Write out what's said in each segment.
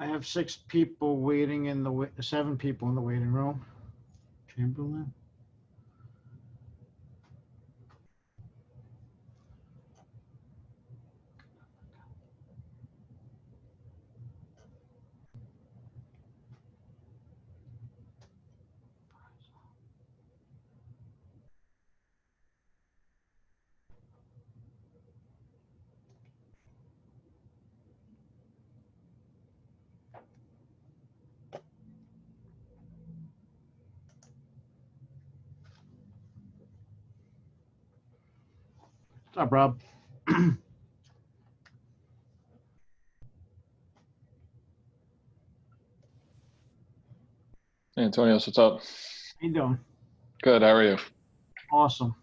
I have 6 people waiting in the 7 people in the waiting room. Chamberlain. What's up, Rob? Hey, Antonio, what's up? How you doing? Good, how are you? Awesome.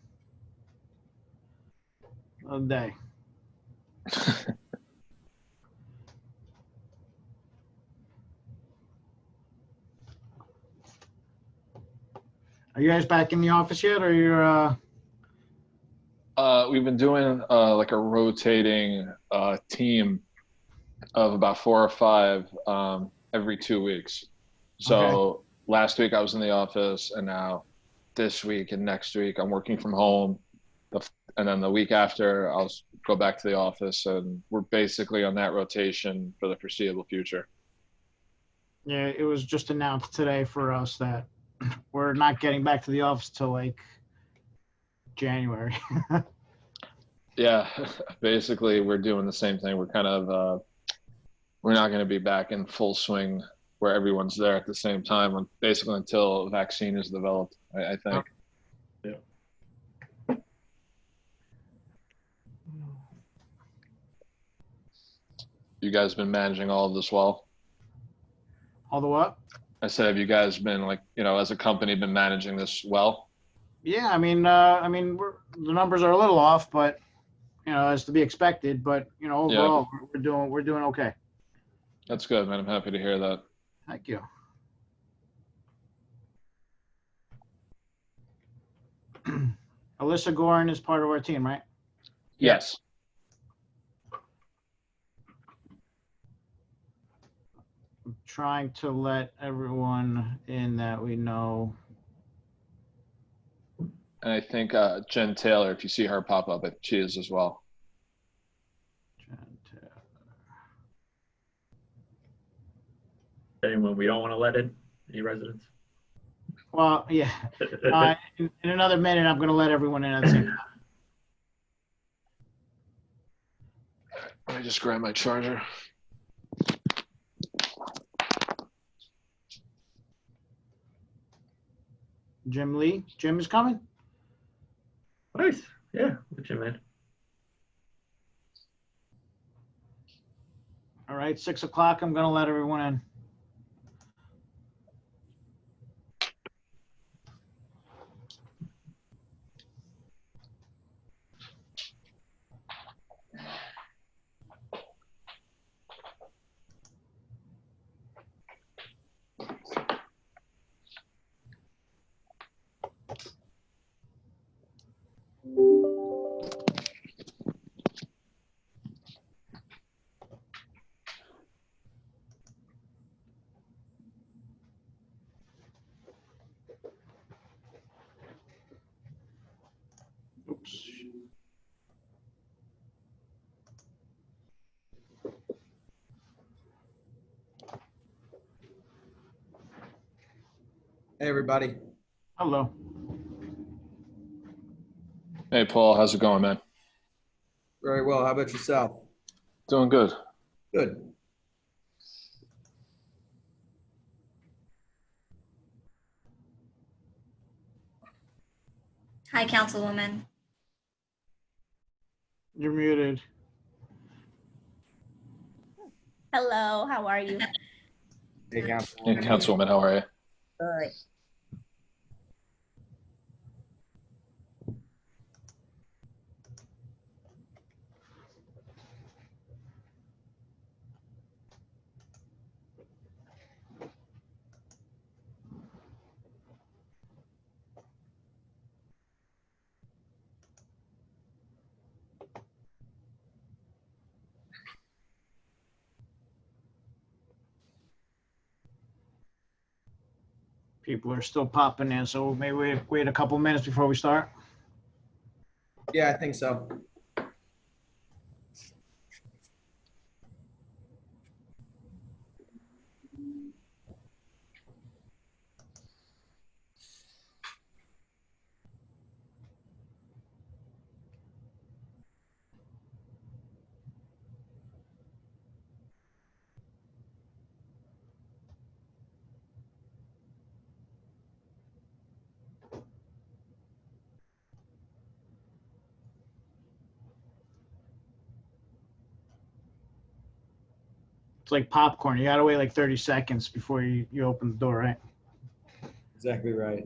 Another day. Are you guys back in the office yet, or you're? We've been doing like a rotating team of about 4 or 5 every 2 weeks. So last week I was in the office, and now this week and next week I'm working from home. And then the week after I'll go back to the office, and we're basically on that rotation for the foreseeable future. Yeah, it was just announced today for us that we're not getting back to the office till like January. Yeah, basically we're doing the same thing. We're kind of we're not going to be back in full swing where everyone's there at the same time, basically until a vaccine is developed, I think. Yeah. You guys been managing all of this well? All the what? I said, have you guys been, like, as a company, been managing this well? Yeah, I mean, the numbers are a little off, but as to be expected. But overall, we're doing okay. That's good, man. I'm happy to hear that. Thank you. Alyssa Gorin is part of our team, right? Yes. I'm trying to let everyone in that we know. And I think Jen Taylor, if you see her pop up, she is as well. Anyone we don't want to let in? Any residents? Well, yeah. In another minute, I'm going to let everyone in at the same time. Let me just grab my charger. Jim Lee. Jim is coming? Nice. Yeah, look at you, man. All right, 6 o'clock, I'm going to let everyone in. Oops. Hey, everybody. Hello. Hey, Paul. How's it going, man? Very well. How about yourself? Doing good. Good. Hi, Councilwoman. You're muted. Hello, how are you? Hey, Hey, Councilwoman. Councilwoman, how are you? Good. People are still popping in, so maybe we wait a couple minutes before we start. Yeah, I think so. It's like popcorn. You gotta wait like 30 seconds before you open the door, right? Exactly right.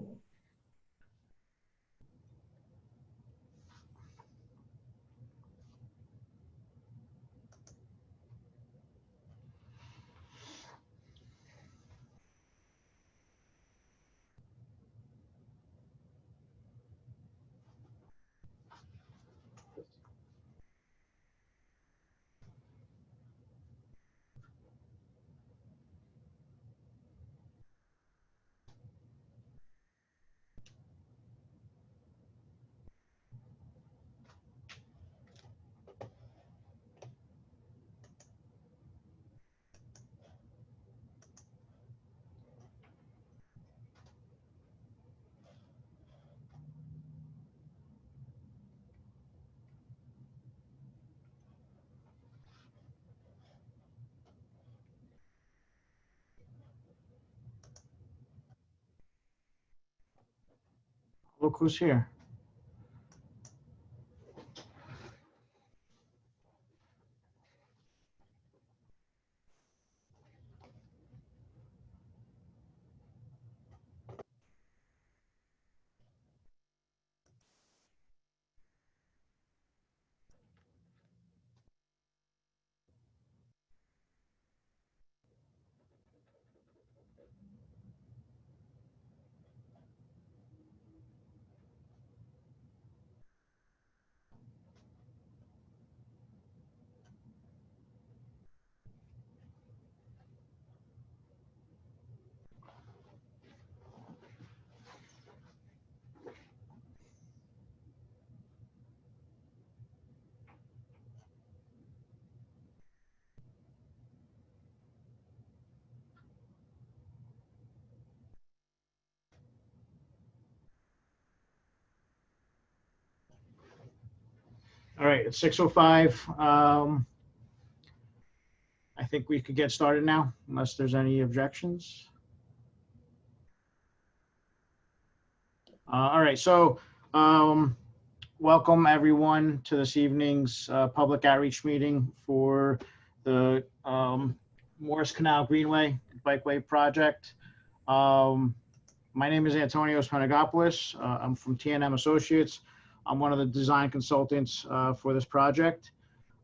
Look who's here. All right, it's 6:05. I think we could get started now, unless there's any objections. All right, so welcome everyone to this evening's public outreach meeting for the Morris Canal Greenway Bikeway project. My name is Antonio Spanagopoulos. I'm from TNM Associates. I'm one of the design consultants for this project.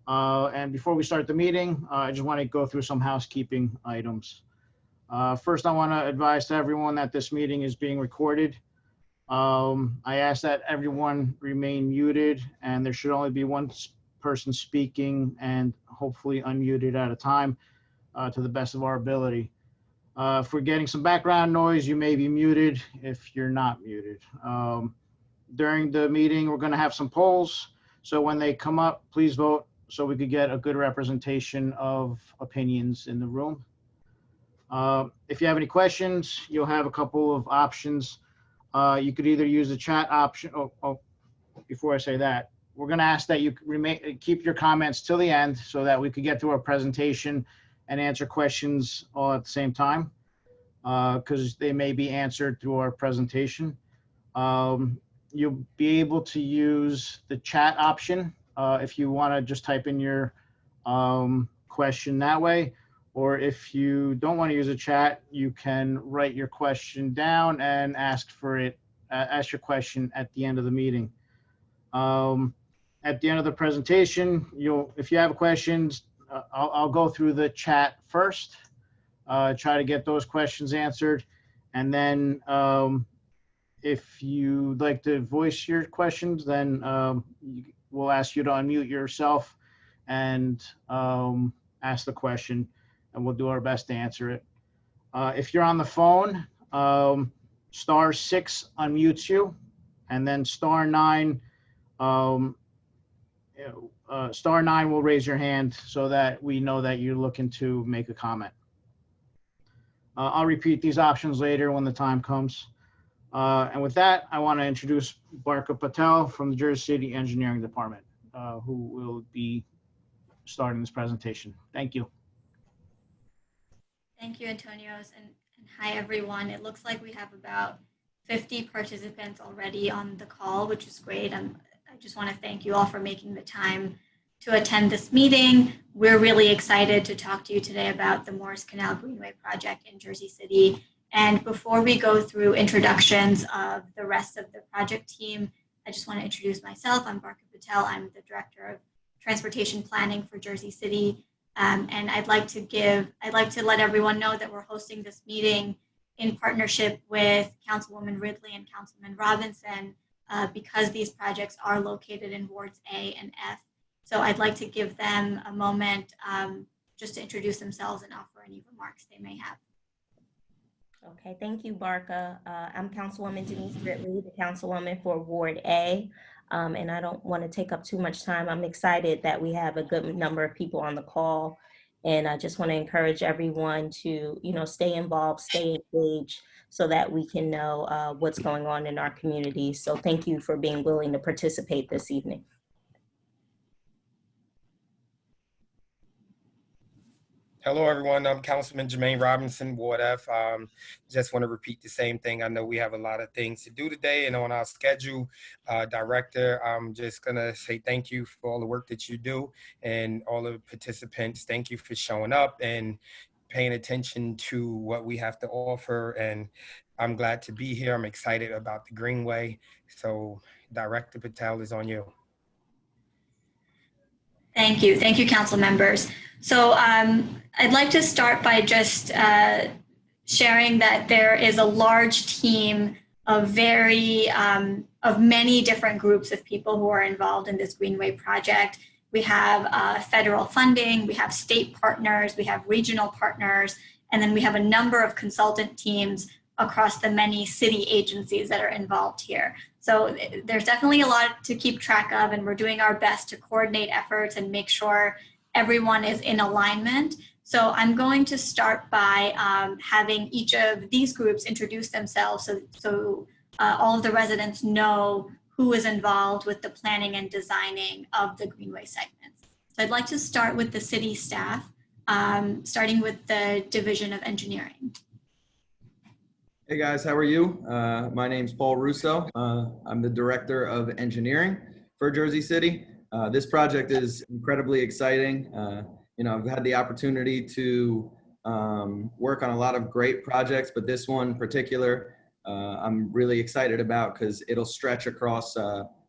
And before we start the meeting, I just want to go through some housekeeping items. First, I want to advise to everyone that this meeting is being recorded. I ask that everyone remain muted, and there should only be one person speaking and hopefully unmuted at a time to the best of our ability. If we're getting some background noise, you may be muted if you're not muted. During the meeting, we're going to have some polls. So when they come up, please vote so we could get a good representation of opinions in the room. If you have any questions, you'll have a couple of options. You could either use the chat option. Before I say that, we're going to ask that you keep your comments till the end so that we could get through our presentation and answer questions all at the same time, because they may be answered through our presentation. You'll be able to use the chat option if you want to just type in your question that way. Or if you don't want to use a chat, you can write your question down and ask your question at the end of the meeting. At the end of the presentation, if you have questions, I'll go through the chat first, try to get those questions answered. And then if you'd like to voice your questions, then we'll ask you to unmute yourself and ask the question, and we'll do our best to answer it. If you're on the phone, *6 unmutes you, and then *9, *9 will raise your hand so that we know that you're looking to make a comment. I'll repeat these options later when the time comes. And with that, I want to introduce Barka Patel from the Jersey City Engineering Department, who will be starting this presentation. Thank you. Thank you, Antonios, and hi, everyone. It looks like we have about 50 participants already on the call, which is great. I just want to thank you all for making the time to attend this meeting. We're really excited to talk to you today about the Morris Canal Greenway project in Jersey City. And before we go through introductions of the rest of the project team, I just want to introduce myself. I'm Barka Patel. I'm the Director of Transportation Planning for Jersey City. And I'd like to let everyone know that we're hosting this meeting in partnership with Councilwoman Ridley and Councilman Robinson, because these projects are located in wards A and F. So I'd like to give them a moment just to introduce themselves and offer any remarks they may have. Okay, thank you, Barka. I'm Councilwoman Denise Ridley, the Councilwoman for Ward A, and I don't want to take up too much time. I'm excited that we have a good number of people on the call, and I just want to encourage everyone to, stay involved, stay engaged, so that we can know what's going on in our community. So thank you for being willing to participate this evening. Hello, everyone. I'm Councilman Jermaine Robinson, Ward F. Just want to repeat the same thing. I know we have a lot of things to do today and on our schedule. Director, I'm just going to say thank you for all the work that you do, and all the participants. Thank you for showing up and paying attention to what we have to offer. And I'm glad to be here. I'm excited about the Greenway. So Director Patel is on you. Thank you. Thank you, council members. So I'd like to start by just sharing that there is a large team of many different groups of people who are involved in this Greenway project. We have federal funding, we have state partners, we have regional partners, and then we have a number of consultant teams across the many city agencies that are involved here. So there's definitely a lot to keep track of, and we're doing our best to coordinate efforts and make sure everyone is in alignment. So I'm going to start by having each of these groups introduce themselves so all of the residents know who is involved with the planning and designing of the Greenway segments. So I'd like to start with the city staff, starting with the Division of Engineering. Hey guys, how are you? My name's Paul Russo. I'm the Director of Engineering for Jersey City. This project is incredibly exciting. I've had the opportunity to work on a lot of great projects, but this one in particular, I'm really excited about because it'll stretch across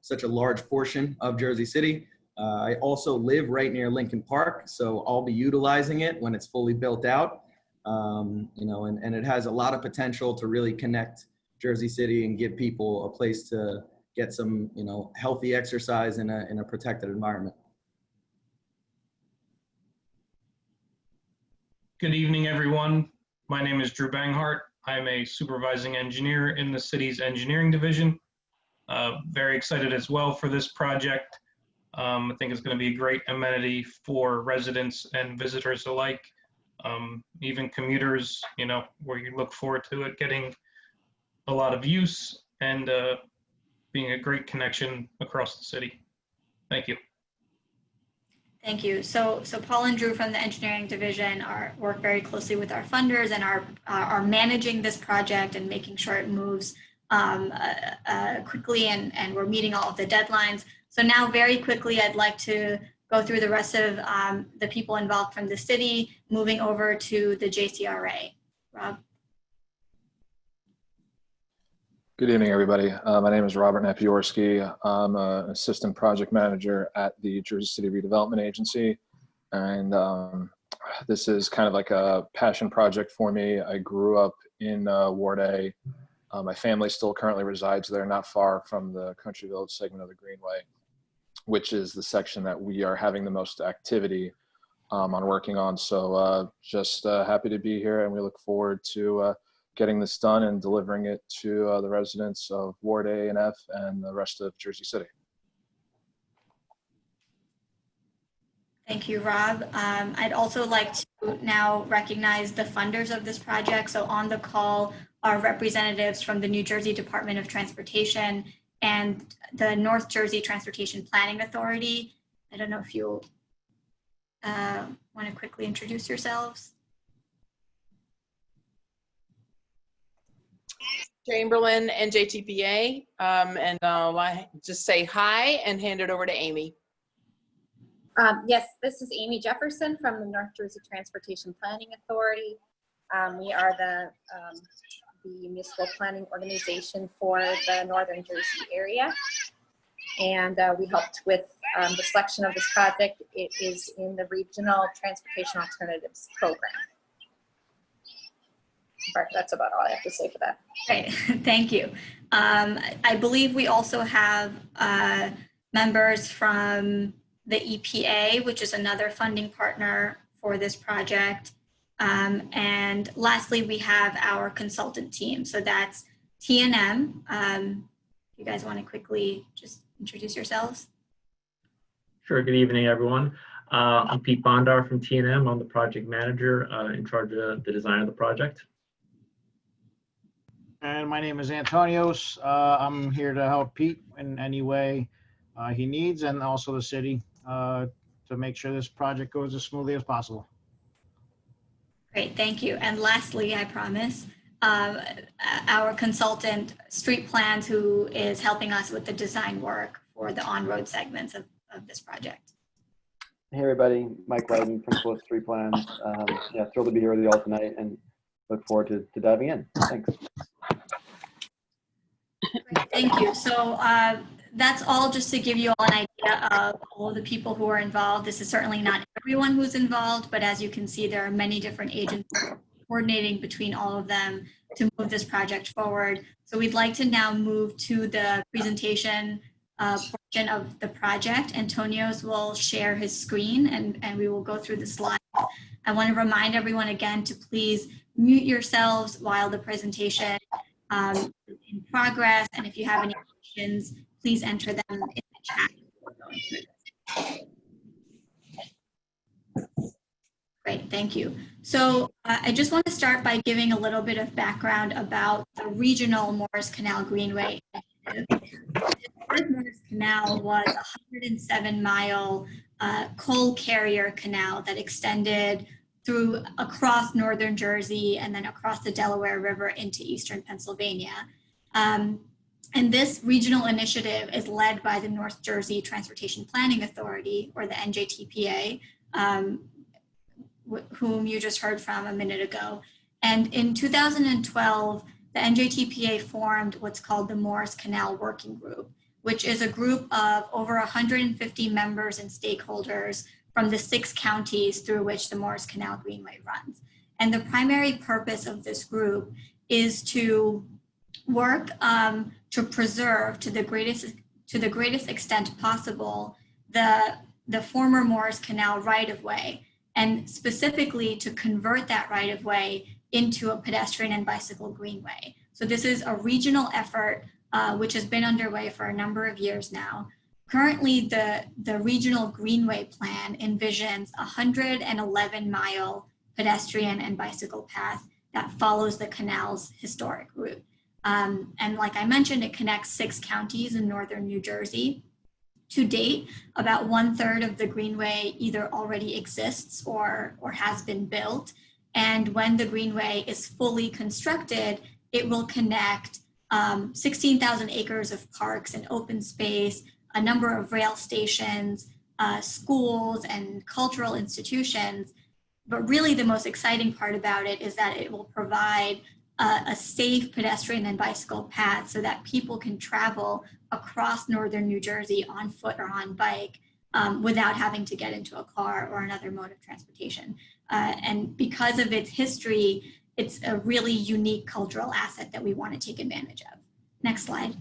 such a large portion of Jersey City. I also live right near Lincoln Park, so I'll be utilizing it when it's fully built out. And it has a lot of potential to really connect Jersey City and give people a place to get some, healthy exercise in a protected environment. Good evening, everyone. My name is Drew Banghart. I'm a supervising engineer in the city's engineering division. Very excited as well for this project. I think it's going to be a great amenity for residents and visitors alike. Even commuters, where you look forward to it getting a lot of use and being a great connection across the city. Thank you. Thank you. So Paul and Drew from the engineering division work very closely with our funders and are managing this project and making sure it moves quickly, and we're meeting all of the deadlines. So now very quickly, I'd like to go through the rest of the people involved from the city, moving over to the JCRA. Rob. Good evening, everybody. My name is Robert Napiorski. I'm an assistant project manager at the Jersey City Redevelopment Agency. And this is kind of like a passion project for me. I grew up in Ward A. My family still currently resides there, not far from the Country Village segment of the Greenway, which is the section that we are having the most activity on working on. So just happy to be here, and we look forward to getting this done and delivering it to the residents of Ward A and F and the rest of Jersey City. Thank you, Rob. I'd also like to now recognize the funders of this project. So on the call are representatives from the New Jersey Department of Transportation and the North Jersey Transportation Planning Authority. I don't know if you want to quickly introduce yourselves. Chamberlain, NJTPA, and I just say hi and hand it over to Amy. Yes, this is Amy Jefferson from the North Jersey Transportation Planning Authority. We are the municipal planning organization for the Northern Jersey area. And we helped with the selection of this project. It is in the Regional Transportation Alternatives Program. That's about all I have to say for that. Great, thank you. I believe we also have members from the EPA, which is another funding partner for this project. And lastly, we have our consultant team. So that's T&M. You guys want to quickly just introduce yourselves? Sure. Good evening, everyone. I'm Pete Bondar from T&M. I'm the project manager in charge of the design of the project. And my name is Antonios. I'm here to help Pete in any way he needs, and also the city to make sure this project goes as smoothly as possible. Great, thank you. And lastly, I promise, our consultant, Street Plans, who is helping us with the design work for the on-road segments of this project. Hey everybody, Mike Leiden, Principal of Street Plans. Yeah, thrilled to be here with you all tonight and look forward to diving in. Thanks. Great, thank you. So that's all, just to give you all an idea of all of the people who are involved. This is certainly not everyone who's involved, but as you can see, there are many different agencies coordinating between all of them to move this project forward. So we'd like to now move to the presentation portion of the project. Antonios will share his screen and we will go through the slides. I want to remind everyone again to please mute yourselves while the presentation is in progress. And if you have any questions, please enter them in the chat before going through this. Great, thank you. So I just want to start by giving a little bit of background about the regional Morris Canal Greenway initiative. Morris Canal was a 107-mile coal carrier canal that extended across northern Jersey and then across the Delaware River into eastern Pennsylvania. And this regional initiative is led by the North Jersey Transportation Planning Authority, or the NJTPA, whom you just heard from a minute ago. And in 2012, the NJTPA formed what's called the Morris Canal Working Group, which is a group of over 150 members and stakeholders from the 6 counties through which the Morris Canal Greenway runs. And the primary purpose of this group is to work to preserve to the greatest extent possible the former Morris Canal right-of-way, and specifically to convert that right-of-way into a pedestrian and bicycle greenway. So this is a regional effort which has been underway for a number of years now. Currently, the regional greenway plan envisions a 111-mile pedestrian and bicycle path that follows the canal's historic route. And like I mentioned, it connects 6 counties in northern New Jersey. To date, about 1/3 of the greenway either already exists or has been built. And when the greenway is fully constructed, it will connect 16,000 acres of parks and open space, a number of rail stations, schools, and cultural institutions. But really the most exciting part about it is that it will provide a safe pedestrian and bicycle path so that people can travel across northern New Jersey on foot or on bike without having to get into a car or another mode of transportation. And because of its history, it's a really unique cultural asset that we want to take advantage of. Next slide.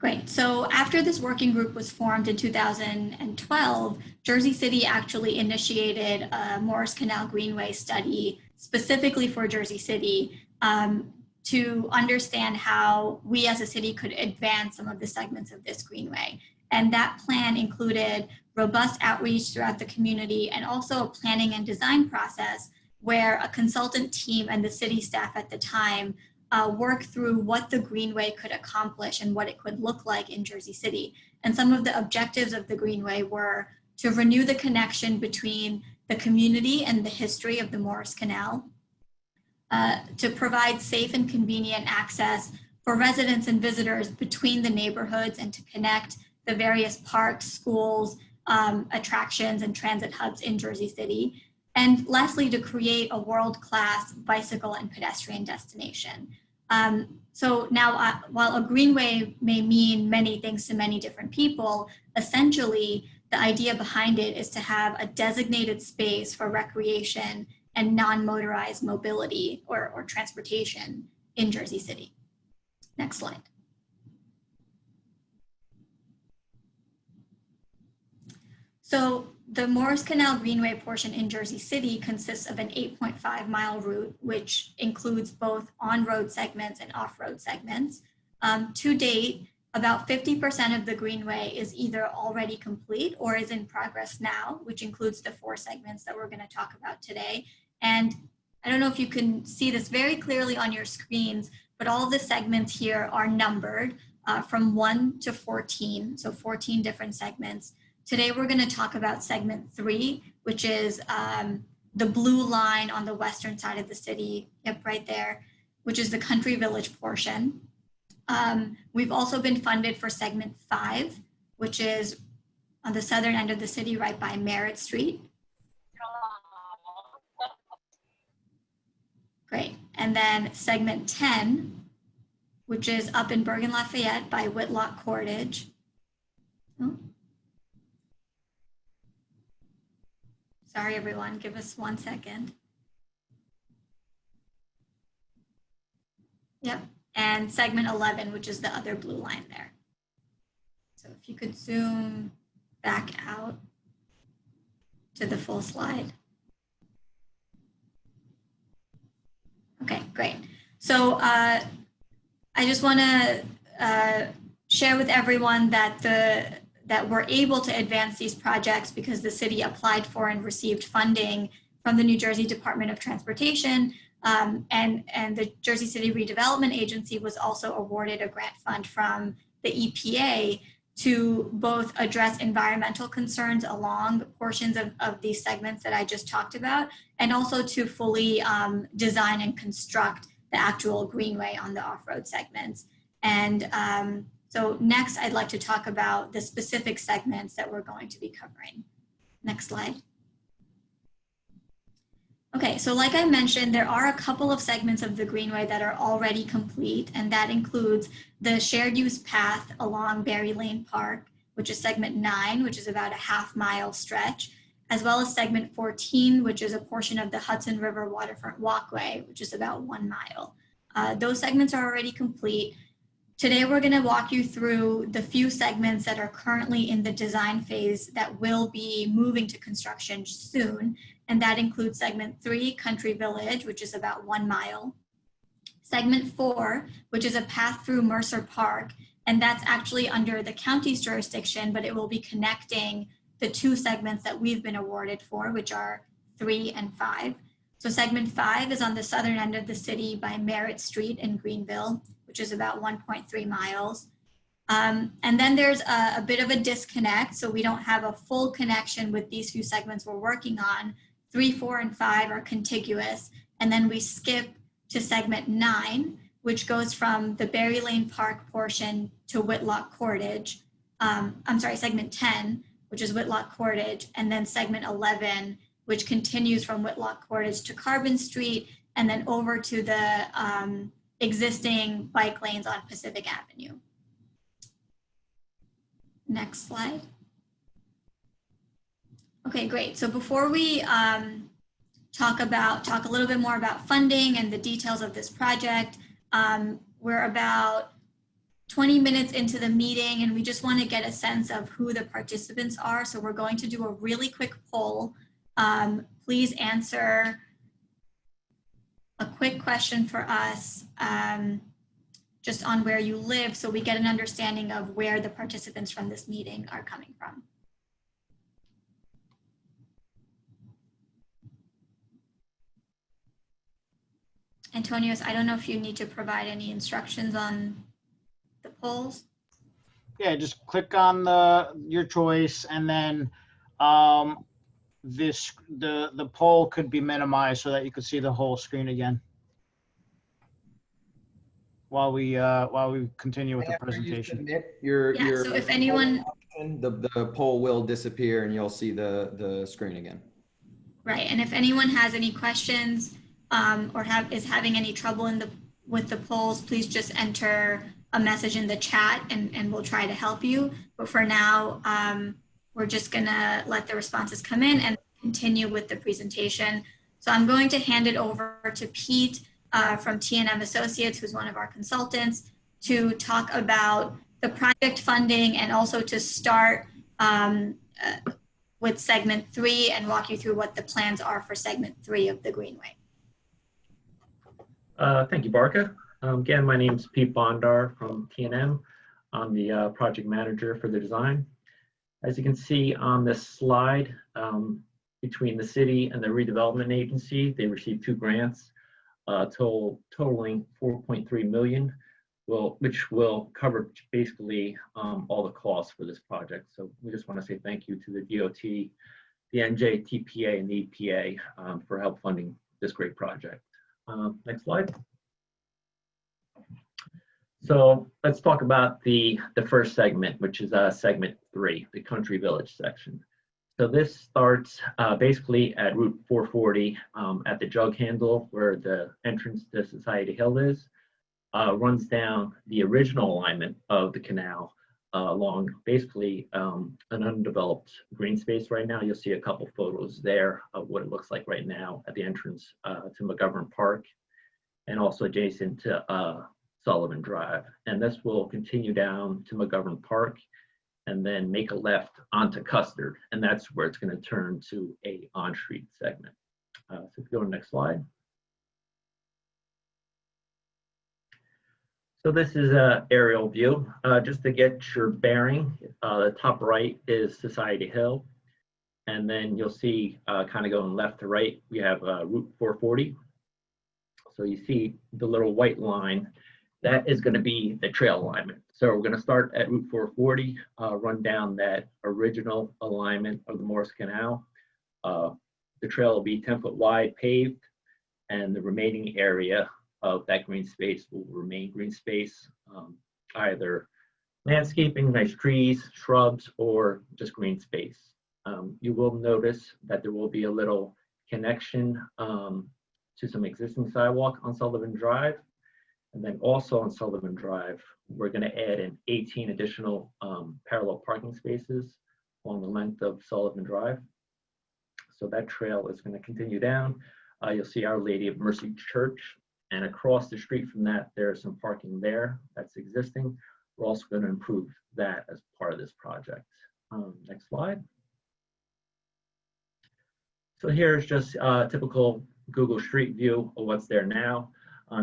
Great. So after this working group was formed in 2012, Jersey City actually initiated a Morris Canal Greenway study specifically for Jersey City to understand how we as a city could advance some of the segments of this greenway. And that plan included robust outreach throughout the community and also a planning and design process where a consultant team and the city staff at the time work through what the Greenway could accomplish and what it could look like in Jersey City. And some of the objectives of the Greenway were to renew the connection between the community and the history of the Morris Canal, to provide safe and convenient access for residents and visitors between the neighborhoods and to connect the various parks, schools, attractions, and transit hubs in Jersey City. And lastly, to create a world-class bicycle and pedestrian destination. So now, while a greenway may mean many things to many different people, essentially the idea behind it is to have a designated space for recreation and non-motorized mobility or transportation in Jersey City. Next slide. So the Morris Canal Greenway portion in Jersey City consists of an 8.5-mile route, which includes both on-road segments and off-road segments. To date, about 50% of the Greenway is either already complete or is in progress now, which includes the 4 segments that we're going to talk about today. And I don't know if you can see this very clearly on your screens, but all the segments here are numbered from 1 to 14, so 14 different segments. Today, we're going to talk about segment 3, which is the blue line on the western side of the city, yep, right there, which is the Country Village portion. We've also been funded for segment 5, which is on the southern end of the city, right by Merritt Street. Great. And then segment 10, which is up in Bergen Lafayette by Whitlock Cordage. Oh. Sorry, everyone, give us 1 second. Yep, and segment 11, which is the other blue line there. So if you could zoom back out to the full slide. Okay, great. So I just want to share with everyone that we're able to advance these projects because the city applied for and received funding from the New Jersey Department of Transportation, and the Jersey City Redevelopment Agency was also awarded a grant fund from the EPA to both address environmental concerns along the portions of these segments that I just talked about, and also to fully design and construct the actual greenway on the off-road segments. And so next, I'd like to talk about the specific segments that we're going to be covering. Next slide. Okay, so like I mentioned, there are a couple of segments of the Greenway that are already complete, and that includes the shared use path along Berry Lane Park, which is segment 9, which is about a half-mile stretch, as well as segment 14, which is a portion of the Hudson River Waterfront Walkway, which is about 1 mile. Those segments are already complete. Today, we're going to walk you through the few segments that are currently in the design phase that will be moving to construction soon. And that includes segment 3, Country Village, which is about 1 mile. Segment 4, which is a path through Mercer Park. And that's actually under the county's jurisdiction, but it will be connecting the 2 segments that we've been awarded for, which are 3 and 5. So segment 5 is on the southern end of the city by Merritt Street in Greenville, which is about 1.3 miles. And then there's a bit of a disconnect, so we don't have a full connection with these few segments we're working on. 3, 4, and 5 are contiguous, and then we skip to segment 9, which goes from the Berry Lane Park portion to Whitlock Cordage. I'm sorry, segment 10, which is Whitlock Cordage, and then segment 11, which continues from Whitlock Cordage to Carbon Street, and then over to the existing bike lanes on Pacific Avenue. Next slide. Okay, great. So before we talk a little bit more about funding and the details of this project, we're about 20 minutes into the meeting and we just want to get a sense of who the participants are. So we're going to do a really quick poll. Please answer a quick question for us just on where you live so we get an understanding of where the participants from this meeting are coming from. Antonios, I don't know if you need to provide any instructions on the polls. Yeah, just click on your choice, and then the poll could be minimized so that you could see the whole screen again while we continue with the After you presentation. submit your So if anyone, the poll will disappear and you'll see the screen again. right, and if anyone has any questions or is having any trouble with the polls, please just enter a message in the chat and we'll try to help you. But for now, we're just gonna let the responses come in and continue with the presentation. So I'm going to hand it over to Pete from T&M Associates, who's one of our consultants, to talk about the project funding and also to start with segment 3 and walk you through what the plans are for segment 3 of the Greenway. Thank you, Barca. Again, my name is Pete Bondar from T&M. I'm the project manager for the design. As you can see on this slide, between the city and the redevelopment agency, they received 2 grants, totaling $4.3 million, which will cover basically all the costs for this project. So we just want to say thank you to the DOT, the NJTPA, and the EPA for help funding this great project. Next slide. So let's talk about the first segment, which is segment 3, the Country Village section. So this starts basically at Route 440 at the jug handle where the entrance to Society Hill is, runs down the original alignment of the canal along basically an undeveloped green space right now. You'll see a couple photos there of what it looks like right now at the entrance to McGovern Park and also adjacent to Sullivan Drive. And this will continue down to McGovern Park and then make a left onto Custard. And that's where it's going to turn to a on-street segment. So if you go to the next slide. So this is an aerial view. Just to get your bearing, the top right is Society Hill. And then you'll see kind of going left to right, we have Route 440. So you see the little white line, that is going to be the trail alignment. So we're going to start at Route 440, run down that original alignment of the Morse Canal. The trail will be 10-foot wide, paved, and the remaining area of that green space will remain green space, either landscaping, nice trees, shrubs, or just green space. You will notice that there will be a little connection to some existing sidewalk on Sullivan Drive. And then also on Sullivan Drive, we're going to add in 18 additional parallel parking spaces along the length of Sullivan Drive. So that trail is going to continue down. You'll see Our Lady of Mercy Church, and across the street from that, there's some parking there that's existing. We're also going to improve that as part of this project. Next slide. So here's just a typical Google Street View of what's there now.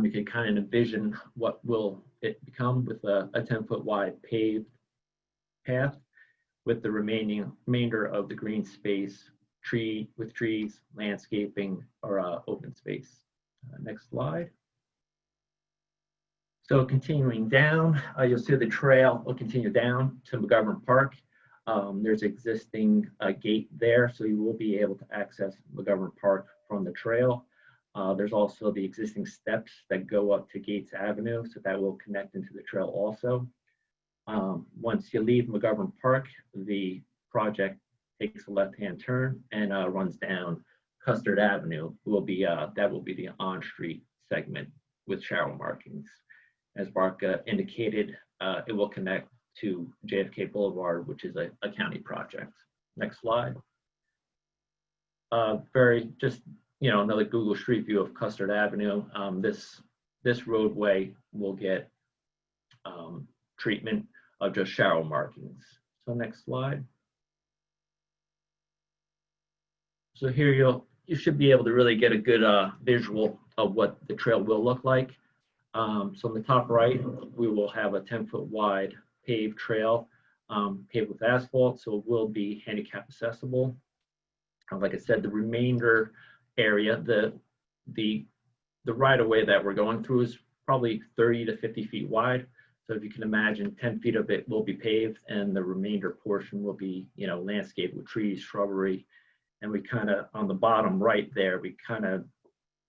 You can kind of envision what will it become with a 10-foot wide paved path with the remainder of the green space, with trees, landscaping, or open space. Next slide. So continuing down, you'll see the trail will continue down to McGovern Park. There's existing gate there, so you will be able to access McGovern Park from the trail. There's also the existing steps that go up to Gates Avenue, so that will connect into the trail also. Once you leave McGovern Park, the project takes a left-hand turn and runs down Custard Avenue. That will be the on-street segment with shallow markings. As Barca indicated, it will connect to JFK Boulevard, which is a county project. Next slide. Another Google Street View of Custard Avenue. This roadway will get treatment of just shallow markings. So next slide. So here you should be able to really get a good visual of what the trail will look like. So in the top right, we will have a 10-foot wide paved trail, paved with asphalt, so it will be handicap accessible. Like I said, the remainder area, the right of way that we're going through is probably 30 to 50 feet wide. So if you can imagine, 10 feet of it will be paved, and the remainder portion will be, landscaped with trees, shrubbery. And we kind of, on the bottom right there, we kind of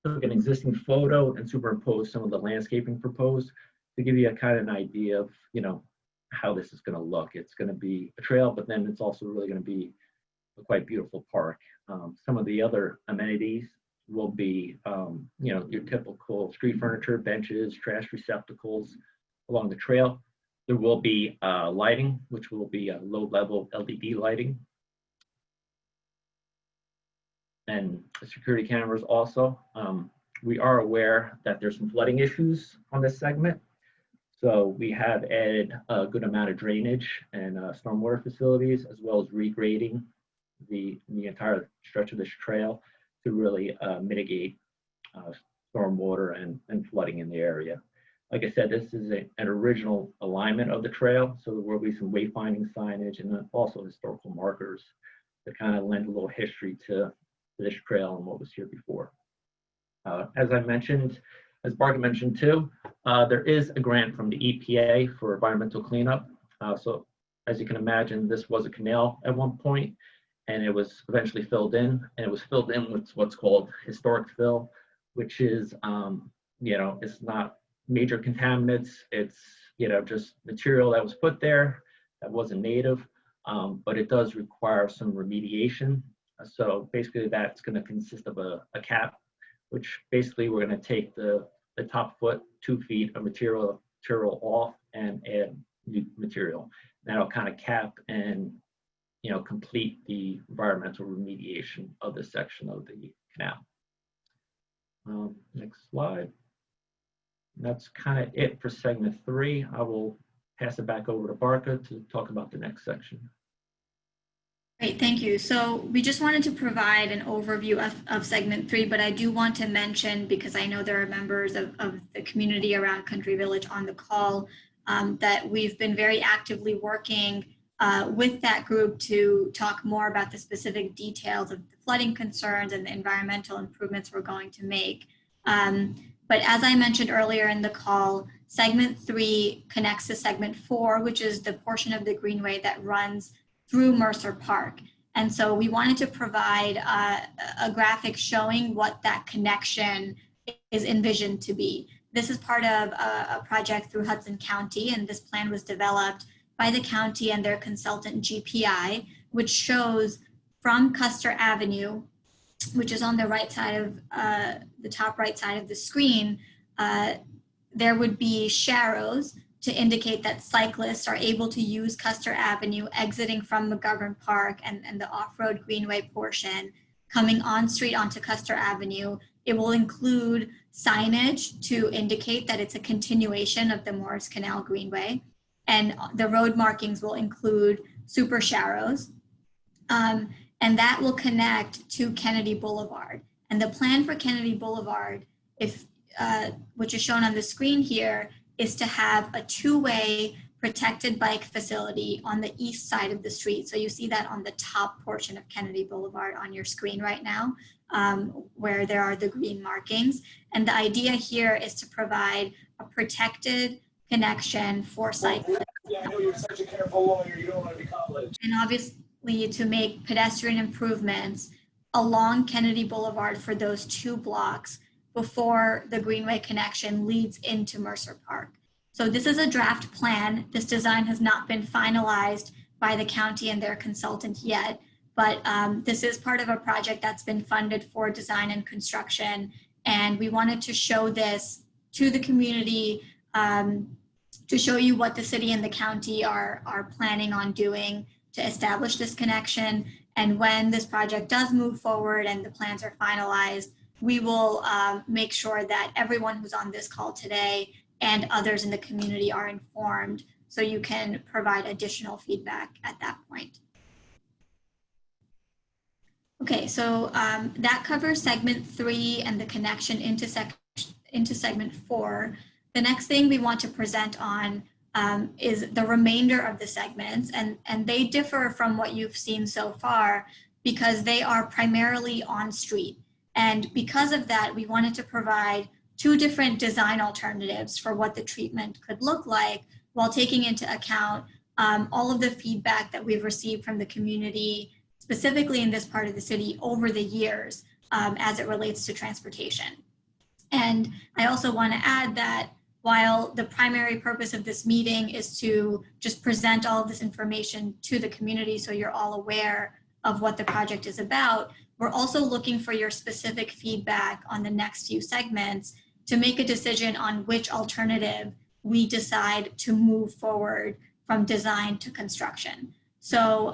took an existing photo and superimposed some of the landscaping proposed to give you a kind of an idea of, how this is going to look. It's going to be a trail, but then it's also really going to be a quite beautiful park. Some of the other amenities will be, your typical street furniture, benches, trash receptacles along the trail. There will be lighting, which will be low-level LED lighting. And security cameras also. We are aware that there's some flooding issues on this segment. So we have added a good amount of drainage and stormwater facilities, as well as regrading the entire stretch of this trail to really mitigate stormwater and flooding in the area. Like I said, this is an original alignment of the trail, so there will be some wayfinding signage and also historical markers to kind of lend a little history to this trail and what was here before. As I mentioned, as Barker mentioned too, there is a grant from the EPA for environmental cleanup. So as you can imagine, this was a canal at one point, and it was eventually filled in, and it was filled in with what's called historic fill, which is, it's not major contaminants. It's, just material that was put there that wasn't native, but it does require some remediation. So basically that's going to consist of a cap, which basically we're going to take the top foot, 2 feet of material off and add new material. That'll kind of cap and, complete the environmental remediation of this section of the canal. Next slide. And that's kind of it for segment 3. I will pass it back over to Barker to talk about the next section. Great, thank you. So we just wanted to provide an overview of segment 3, but I do want to mention, because I know there are members of the community around Country Village on the call, that we've been very actively working with that group to talk more about the specific details of the flooding concerns and the environmental improvements we're going to make. But as I mentioned earlier in the call, segment 3 connects to segment 4, which is the portion of the Greenway that runs through Mercer Park. And so we wanted to provide a graphic showing what that connection is envisioned to be. This is part of a project through Hudson County, and this plan was developed by the county and their consultant GPI, which shows from Custer Avenue, which is on the right side of the top right side of the screen, there would be sharrows to indicate that cyclists are able to use Custer Avenue exiting from McGovern Park and the off-road Greenway portion coming on street onto Custer Avenue. It will include signage to indicate that it's a continuation of the Morris Canal Greenway. And the road markings will include super sharrows. And that will connect to Kennedy Boulevard. And the plan for Kennedy Boulevard, which is shown on the screen here, is to have a 2-way protected bike facility on the east side of the street. So you see that on the top portion of Kennedy Boulevard on your screen right now, where there are the green markings. And the idea here is to provide a protected connection for cyclists. Yeah, I know you're such a careful lawyer, you don't want to be college. And obviously to make pedestrian improvements along Kennedy Boulevard for those 2 blocks before the Greenway connection leads into Mercer Park. So this is a draft plan. This design has not been finalized by the county and their consultant yet, but this is part of a project that's been funded for design and construction. And we wanted to show this to the community to show you what the city and the county are planning on doing to establish this connection. And when this project does move forward and the plans are finalized, we will make sure that everyone who's on this call today and others in the community are informed so you can provide additional feedback at that point. Okay, so that covers segment 3 and the connection into segment 4. The next thing we want to present on is the remainder of the segments, and they differ from what you've seen so far because they are primarily on street. And because of that, we wanted to provide 2 different design alternatives for what the treatment could look like while taking into account all of the feedback that we've received from the community, specifically in this part of the city over the years as it relates to transportation. And I also want to add that while the primary purpose of this meeting is to just present all of this information to the community so you're all aware of what the project is about, we're also looking for your specific feedback on the next few segments to make a decision on which alternative we decide to move forward from design to construction. So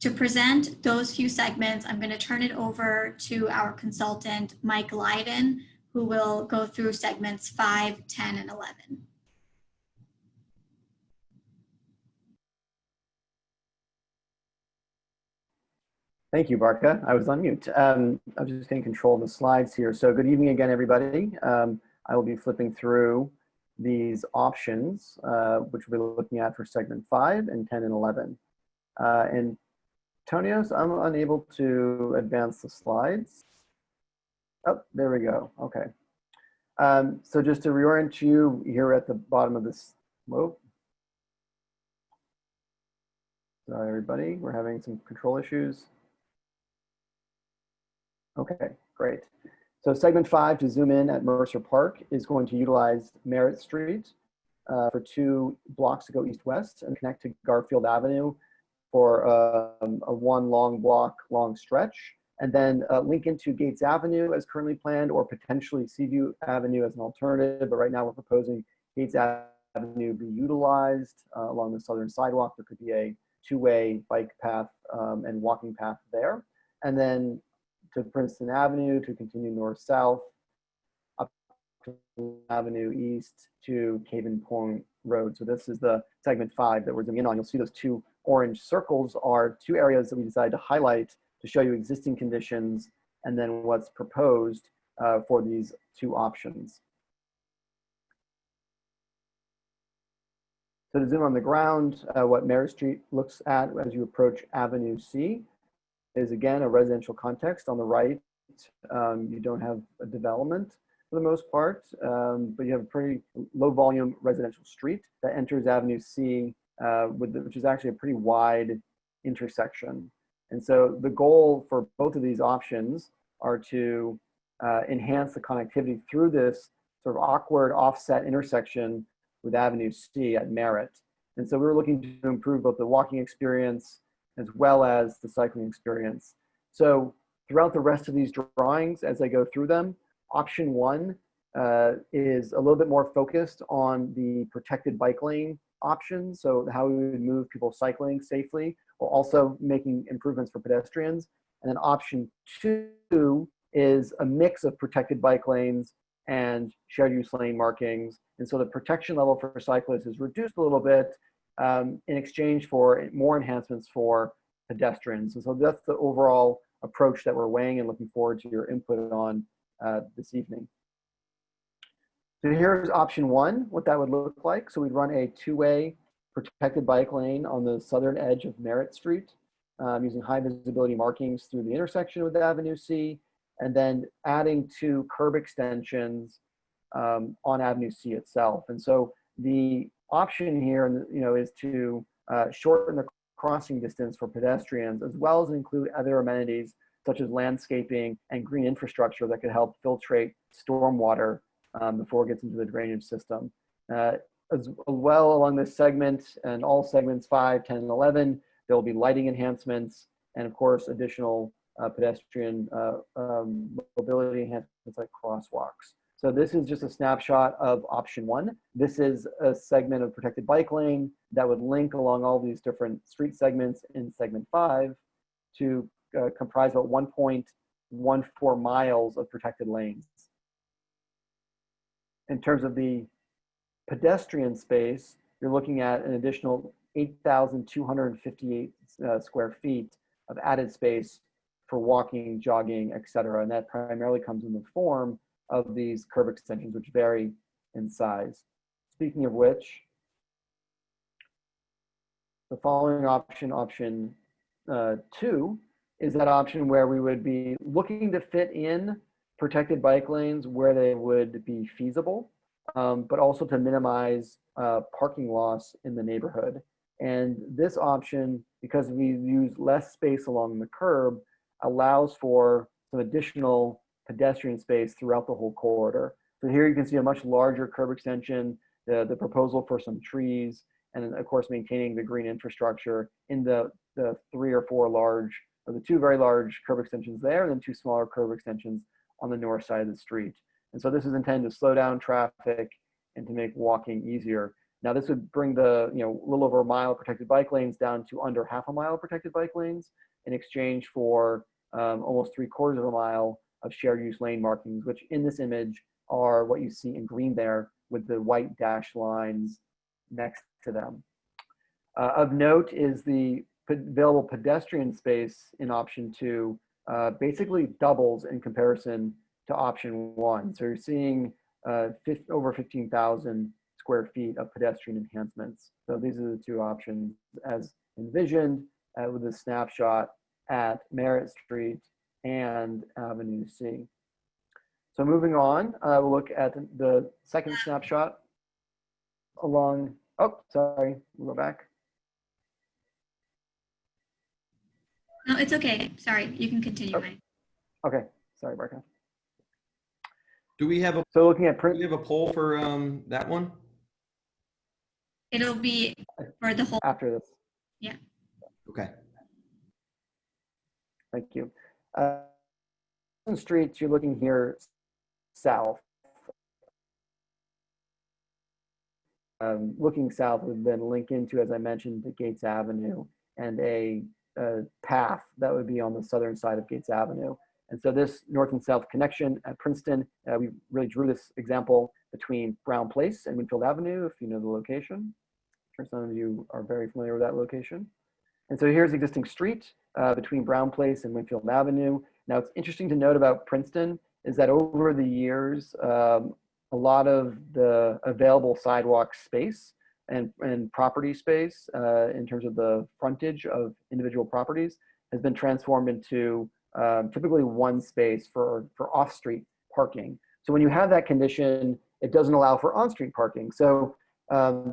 to present those few segments, I'm going to turn it over to our consultant, Mike Lydon, who will go through segments 5, 10, and 11. Thank you, Barca. I was on mute. I was just getting control of the slides here. So good evening again, everybody. I will be flipping through these options, which we'll be looking at for segment 5 and 10 and 11. And Tonios, I'm unable to advance the slides. Oh, there we go. Okay. So just to reorient you here at the bottom of this, whoa. Sorry, everybody. We're having some control issues. Okay, great. So segment 5, to zoom in at Mercer Park, is going to utilize Merritt Street for 2 blocks to go east-west and connect to Garfield Avenue for a 1 long block long stretch, and then link into Gates Avenue as currently planned, or potentially Seaview Avenue as an alternative. But right now we're proposing Gates Avenue be utilized along the southern sidewalk. There could be a 2-way bike path and walking path there. And then to Princeton Avenue to continue north-south, up to Avenue East to Caven Point Road. So this is the segment 5 that we're zooming in on. You'll see those 2 orange circles are 2 areas that we decided to highlight to show you existing conditions and then what's proposed for these 2 options. So to zoom on the ground, what Merritt Street looks at as you approach Avenue C is, again, a residential context. On the right, you don't have a development for the most part, but you have a pretty low volume residential street that enters Avenue C, which is actually a pretty wide intersection. And so the goal for both of these options are to enhance the connectivity through this sort of awkward offset intersection with Avenue C at Merritt. And so we were looking to improve both the walking experience as well as the cycling experience. So throughout the rest of these drawings, as I go through them, option 1 is a little bit more focused on the protected bike lane option. So how we would move people cycling safely, while also making improvements for pedestrians. And then option 2 is a mix of protected bike lanes and shared use lane markings. And so the protection level for cyclists is reduced a little bit in exchange for more enhancements for pedestrians. And so that's the overall approach that we're weighing and looking forward to your input on this evening. So here's option 1, what that would look like. So we'd run a 2-way protected bike lane on the southern edge of Merritt Street using high visibility markings through the intersection with Avenue C, and then adding 2 curb extensions on Avenue C itself. And so the option here, is to shorten the crossing distance for pedestrians, as well as include other amenities such as landscaping and green infrastructure that could help filtrate stormwater before it gets into the drainage system. As well, along this segment and all segments 5, 10, and 11, there will be lighting enhancements and, of course, additional pedestrian mobility enhancements like crosswalks. So this is just a snapshot of option 1. This is a segment of protected bike lane that would link along all these different street segments in segment 5 to comprise about 1.14 miles of protected lanes. In terms of the pedestrian space, you're looking at an additional 8,258 square feet of added space for walking, jogging, etc. And that primarily comes in the form of these curb extensions, which vary in size. Speaking of which, the following option, option 2, is that option where we would be looking to fit in protected bike lanes where they would be feasible, but also to minimize parking loss in the neighborhood. And this option, because we use less space along the curb, allows for some additional pedestrian space throughout the whole corridor. So here you can see a much larger curb extension, the proposal for some trees, and of course maintaining the green infrastructure in the 3 or 4 large, or the 2 very large curb extensions there, and then 2 smaller curb extensions on the north side of the street. And so this is intended to slow down traffic and to make walking easier. Now this would bring the, a little over a mile of protected bike lanes down to under half a mile of protected bike lanes in exchange for almost 3/4 of a mile of shared use lane markings, which in this image are what you see in green there with the white dash lines next to them. Of note is the available pedestrian space in option 2 basically doubles in comparison to option 1. So you're seeing over 15,000 square feet of pedestrian enhancements. So these are the 2 options as envisioned with a snapshot at Merritt Street and Avenue C. So moving on, we'll look at the second snapshot along, oh, sorry, we'll go back. No, it's okay. Sorry, you can continue. Oh. Okay, sorry, Barca. Do we have a, so looking at do we have a poll for that one? It'll be for the whole. After this. Yeah. Okay. Thank you. Streets, you're looking here south. Looking south would then link into, as I mentioned, to Gates Avenue and a path that would be on the southern side of Gates Avenue. And so this north and south connection at Princeton, we really drew this example between Brown Place and Winfield Avenue, if you know the location. I'm sure some of you are very familiar with that location. And so here's the existing street between Brown Place and Winfield Avenue. Now, it's interesting to note about Princeton is that over the years, a lot of the available sidewalk space and property space in terms of the frontage of individual properties has been transformed into typically one space for off-street parking. So when you have that condition, it doesn't allow for on-street parking. So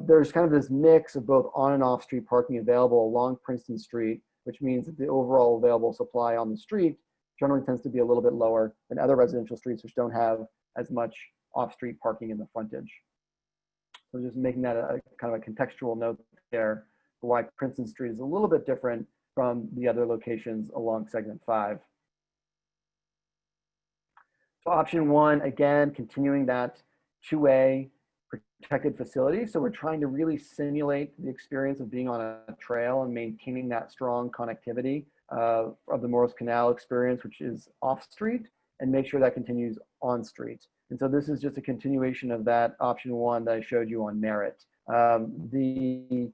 there's kind of this mix of both on and off-street parking available along Princeton Street, which means that the overall available supply on the street generally tends to be a little bit lower than other residential streets which don't have as much off-street parking in the frontage. So just making that a kind of a contextual note there for why Princeton Street is a little bit different from the other locations along segment 5. So option 1, again, continuing that 2A protected facility. So we're trying to really simulate the experience of being on a trail and maintaining that strong connectivity of the Morris Canal experience, which is off street, and make sure that continues on street. And so this is just a continuation of that option 1 that I showed you on Merritt. The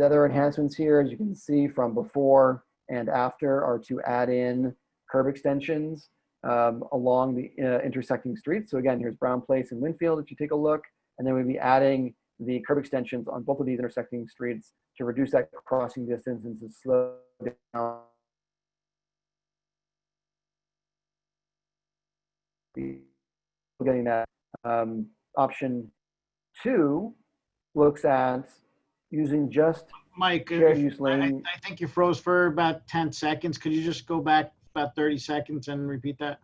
other enhancements here, as you can see from before and after, are to add in curb extensions along the intersecting streets. So again, here's Brown Place and Winfield, if you take a look, and then we'll be adding the curb extensions on both of these intersecting streets to reduce that crossing distance and to slow down getting that. Option 2 looks at using just Mike, shared use lane. I think you froze for about 10 seconds. Could you just go back about 30 seconds and repeat that?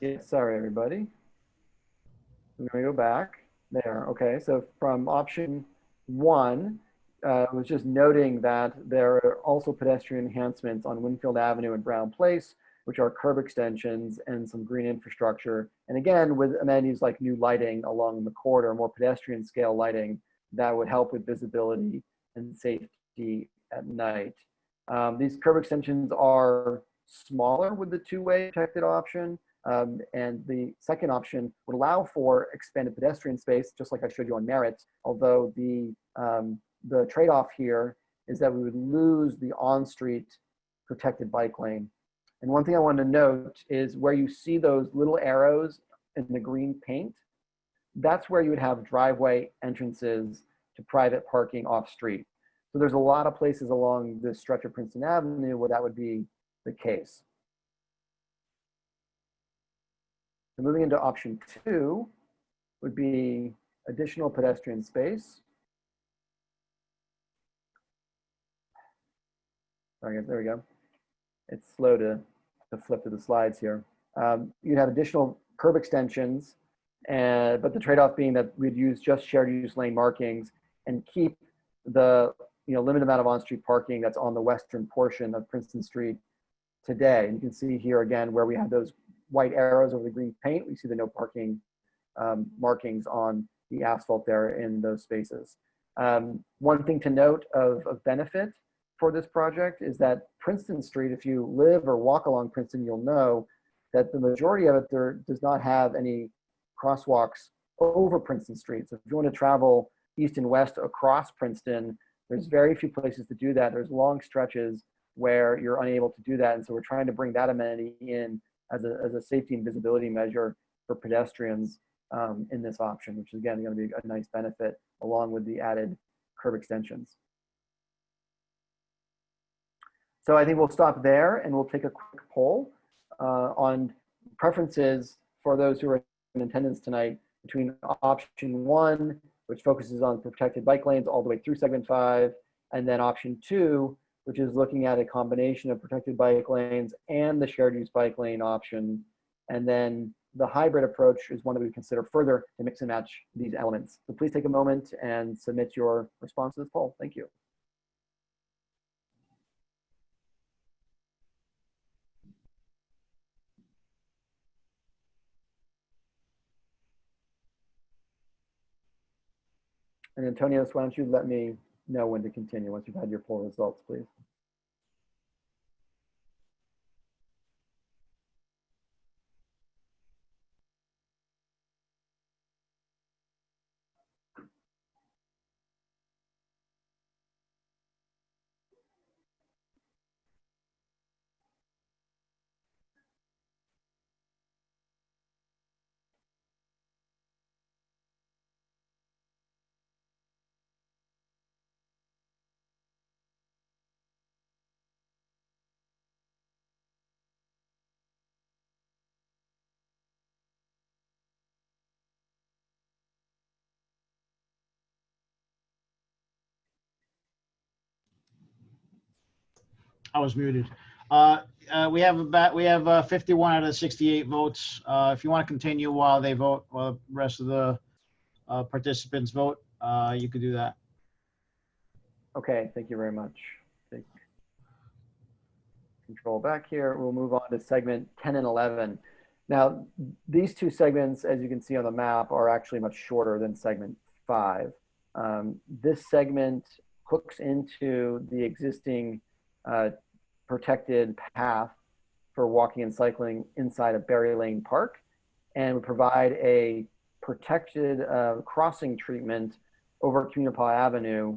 Yeah, sorry, everybody. I'm going to go back there. Okay, so from option 1, I was just noting that there are also pedestrian enhancements on Winfield Avenue and Brown Place, which are curb extensions and some green infrastructure. And again, with amenities like new lighting along the corridor, more pedestrian scale lighting that would help with visibility and safety at night. These curb extensions are smaller with the 2-way protected option, And the second option would allow for expanded pedestrian space, just like I showed you on Merritt, although the trade-off here is that we would lose the on-street protected bike lane. And one thing I wanted to note is where you see those little arrows in the green paint, that's where you would have driveway entrances to private parking off-street. So there's a lot of places along this stretch of Princeton Avenue where that would be the case. So moving into option 2 would be additional pedestrian space. Sorry, there we go. It's slow to flip to the slides here. You'd have additional curb extensions, but the trade-off being that we'd use just shared use lane markings and keep the limited amount of on-street parking that's on the western portion of Princeton Street today. And you can see here again where we have those white arrows over the green paint. We see the no parking markings on the asphalt there in those spaces. One thing to note of benefit for this project is that Princeton Street, if you live or walk along Princeton, you'll know that the majority of it there does not have any crosswalks over Princeton Street. So if you want to travel east and west across Princeton, there's very few places to do that. There's long stretches where you're unable to do that. And so we're trying to bring that amenity in as a safety and visibility measure for pedestrians in this option, which is again going to be a nice benefit along with the added curb extensions. So I think we'll stop there and we'll take a quick poll on preferences for those who are in attendance tonight between option 1, which focuses on protected bike lanes all the way through segment 5, and then option 2, which is looking at a combination of protected bike lanes and the shared use bike lane option. And then the hybrid approach is one that we consider further to mix and match these elements. So please take a moment and submit your response to this poll. Thank you. And Antonios, why don't you let me know when to continue once you've had your poll results, please. I was muted. We have 51 out of 68 votes. If you want to continue while they vote, while the rest of the participants vote, you could do that. Okay, thank you very much. Take control back here. We'll move on to segment 10 and 11. Now, these two segments, as you can see on the map, are actually much shorter than segment 5. This segment hooks into the existing protected path for walking and cycling inside of Berry Lane Park, and would provide a protected crossing treatment over Communipaw Avenue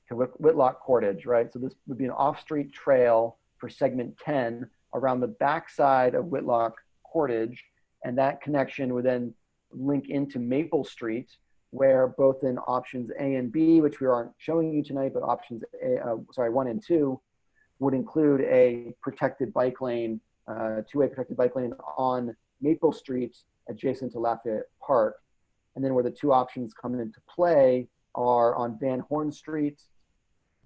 to Whitlock Cordage, right? So this would be an off-street trail for segment 10 around the backside of Whitlock Cordage, and that connection would then link into Maple Street, where both in options A and B, which we aren't showing you tonight, but options 1 and 2, would include a protected bike lane, two-way protected bike lane on Maple Street adjacent to Lafayette Park. And then where the two options come into play are on Van Horn Street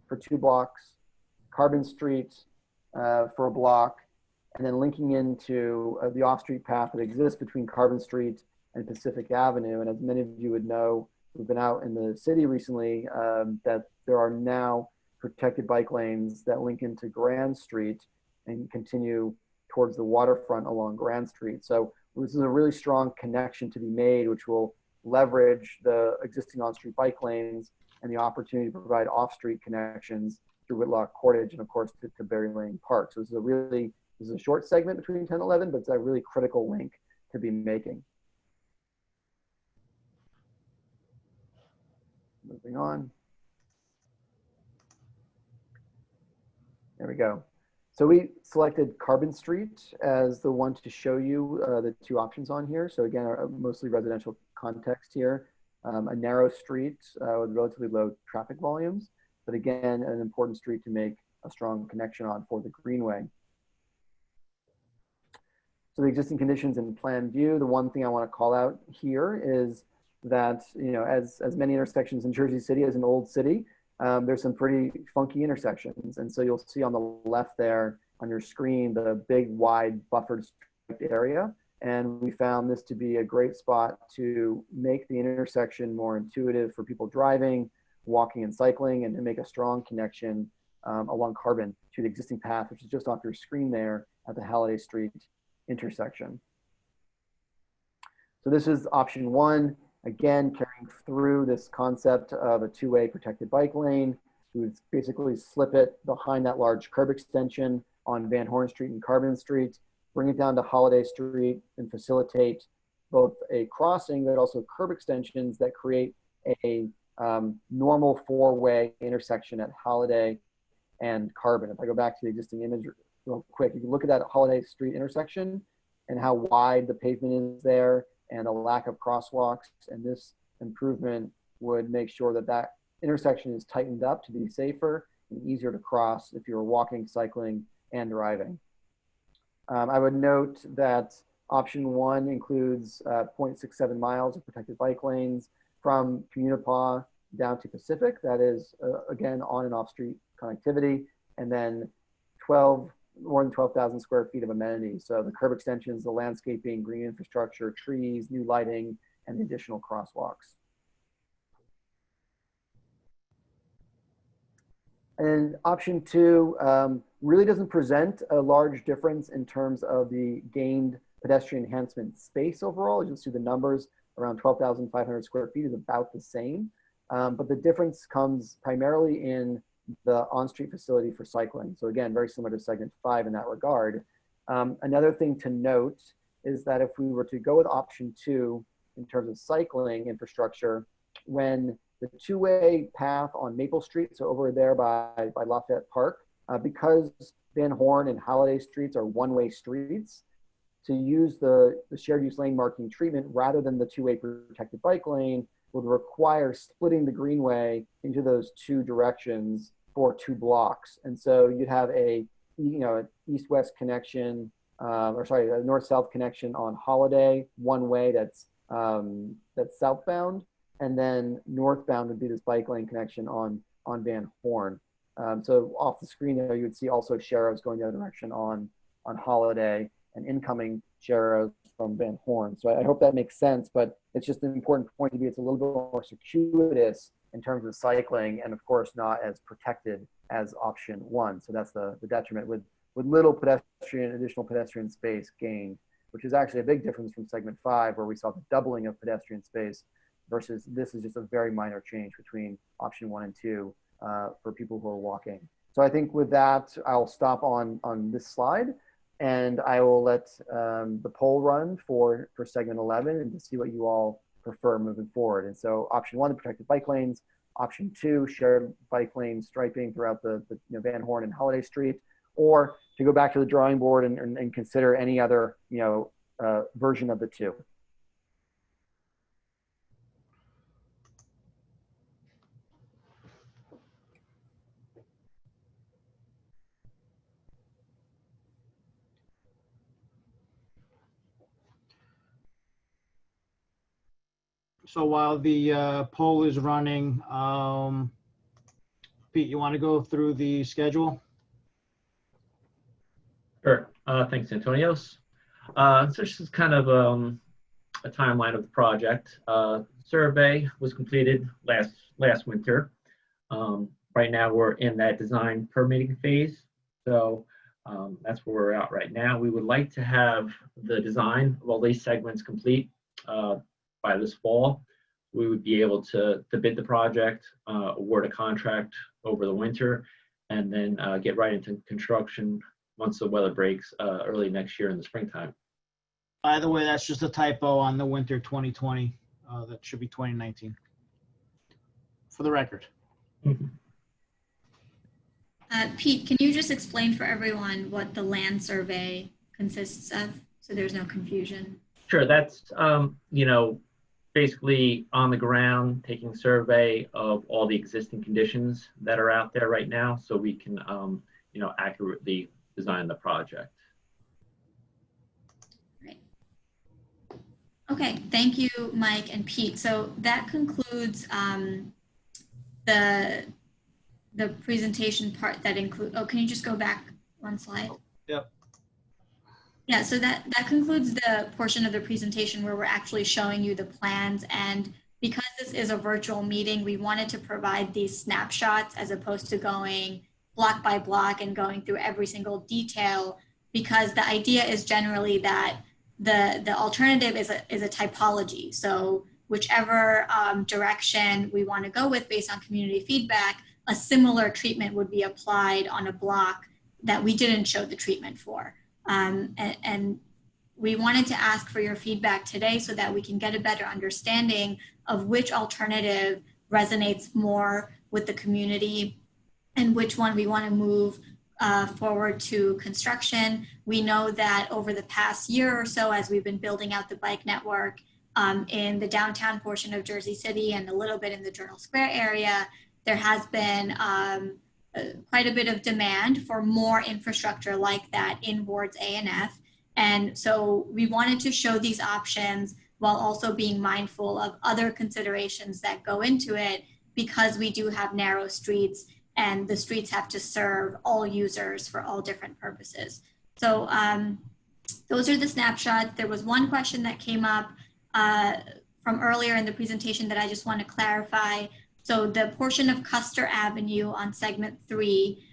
for 2 blocks, Carbon Street for a block, and then linking into the off-street path that exists between Carbon Street and Pacific Avenue. And as many of you would know, we've been out in the city recently, that there are now protected bike lanes that link into Grand Street and continue towards the waterfront along Grand Street. So this is a really strong connection to be made, which will leverage the existing on-street bike lanes and the opportunity to provide off-street connections through Whitlock Cordage and of course to Berry Lane Park. So this is a really This is a short segment between 10 and 11, but it's a really critical link to be making. Moving on. There we go. So we selected Carbon Street as the one to show you the two options on here. So again, mostly residential context here. A narrow street with relatively low traffic volumes, but again, an important street to make a strong connection on for the Greenway. So the existing conditions in plan view, the one thing I want to call out here is that, you know, as many intersections in Jersey City as an old city, there's some pretty funky intersections. And so you'll see on the left there on your screen, the big wide buffered area. And we found this to be a great spot to make the intersection more intuitive for people driving, walking and cycling, and to make a strong connection along Carbon to the existing path, which is just off your screen there at the Halliday Street intersection. So this is option one, again, carrying through this concept of a two-way protected bike lane. We would basically slip it behind that large curb extension on Van Horn Street and Carbon Street, bring it down to Holiday Street and facilitate both a crossing, but also curb extensions that create a normal four-way intersection at Holiday and Carbon. If I go back to the existing image real quick, you can look at that Holiday Street intersection and how wide the pavement is there and a lack of crosswalks. And this improvement would make sure that that intersection is tightened up to be safer and easier to cross if you're walking, cycling, and driving. I would note that option one includes 0.67 miles of protected bike lanes from Communipaw down to Pacific. That is, again, on and off street connectivity, and then more than 12,000 square feet of amenities. So the curb extensions, the landscaping, green infrastructure, trees, new lighting, and the additional crosswalks. And option two really doesn't present a large difference in terms of the gained pedestrian enhancement space overall. As you'll see, the numbers around 12,500 square feet is about the same. But the difference comes primarily in the on-street facility for cycling. So again, very similar to segment 5 in that regard. Another thing to note is that if we were to go with option 2 in terms of cycling infrastructure, when the two-way path on Maple Street, so over there by Lafayette Park, because Van Horn and Holiday Streets are one-way streets, to use the shared use lane marking treatment rather than the two-way protected bike lane would require splitting the Greenway into those two directions for 2 blocks. And so you'd have an east-west connection, a north-south connection on Holiday, one way that's southbound, and then northbound would be this bike lane connection on Van Horn. So off the screen there, you would see also Sharrows going the other direction on Holiday and incoming Sharrows from Van Horn. So I hope that makes sense, but it's just an important point to be, it's a little bit more circuitous in terms of cycling, and of course not as protected as option 1. So that's the detriment with little additional pedestrian space gained, which is actually a big difference from segment 5, where we saw the doubling of pedestrian space, versus this is just a very minor change between option 1 and 2 for people who are walking. So I think with that, I'll stop on this slide, and I will let the poll run for segment 11 and to see what you all prefer moving forward. And so option 1, the protected bike lanes. Option 2, shared bike lane striping throughout the Van Horn and Holiday Street, or to go back to the drawing board and consider any other version of the two. So while the poll is running, Pete, you want to go through the schedule? Sure. Thanks, Antonios. So this is kind of a timeline of the project. Survey was completed last winter. Right now we're in that design permitting phase. So that's where we're at right now. We would like to have the design of all these segments complete by this fall. We would be able to bid the project, award a contract over the winter, and then get right into construction once the weather breaks early next year in the springtime. By the way, that's just a typo on the winter 2020. That should be 2019. For the record. Pete, can you just explain for everyone what the land survey consists of, so there's no confusion? Sure, that's, basically on the ground, taking survey of all the existing conditions that are out there right now, so we can, accurately design the project. Great. Okay, thank you, Mike and Pete. So that concludes the presentation part that include, can you just go back one slide? Yep. Yeah, so that concludes the portion of the presentation where we're actually showing you the plans. And because this is a virtual meeting, we wanted to provide these snapshots as opposed to going block by block and going through every single detail, because the idea is generally that the alternative is a typology. So whichever direction we want to go with based on community feedback, a similar treatment would be applied on a block that we didn't show the treatment for. And we wanted to ask for your feedback today so that we can get a better understanding of which alternative resonates more with the community and which one we want to move forward to construction. We know that over the past year or so, as we've been building out the bike network in the downtown portion of Jersey City and a little bit in the Journal Square area, there has been quite a bit of demand for more infrastructure like that in wards A and F. And so we wanted to show these options while also being mindful of other considerations that go into it, because we do have narrow streets and the streets have to serve all users for all different purposes. So those are the snapshots. There was one question that came up from earlier in the presentation that I just want to clarify. So the portion of Custer Avenue on segment 3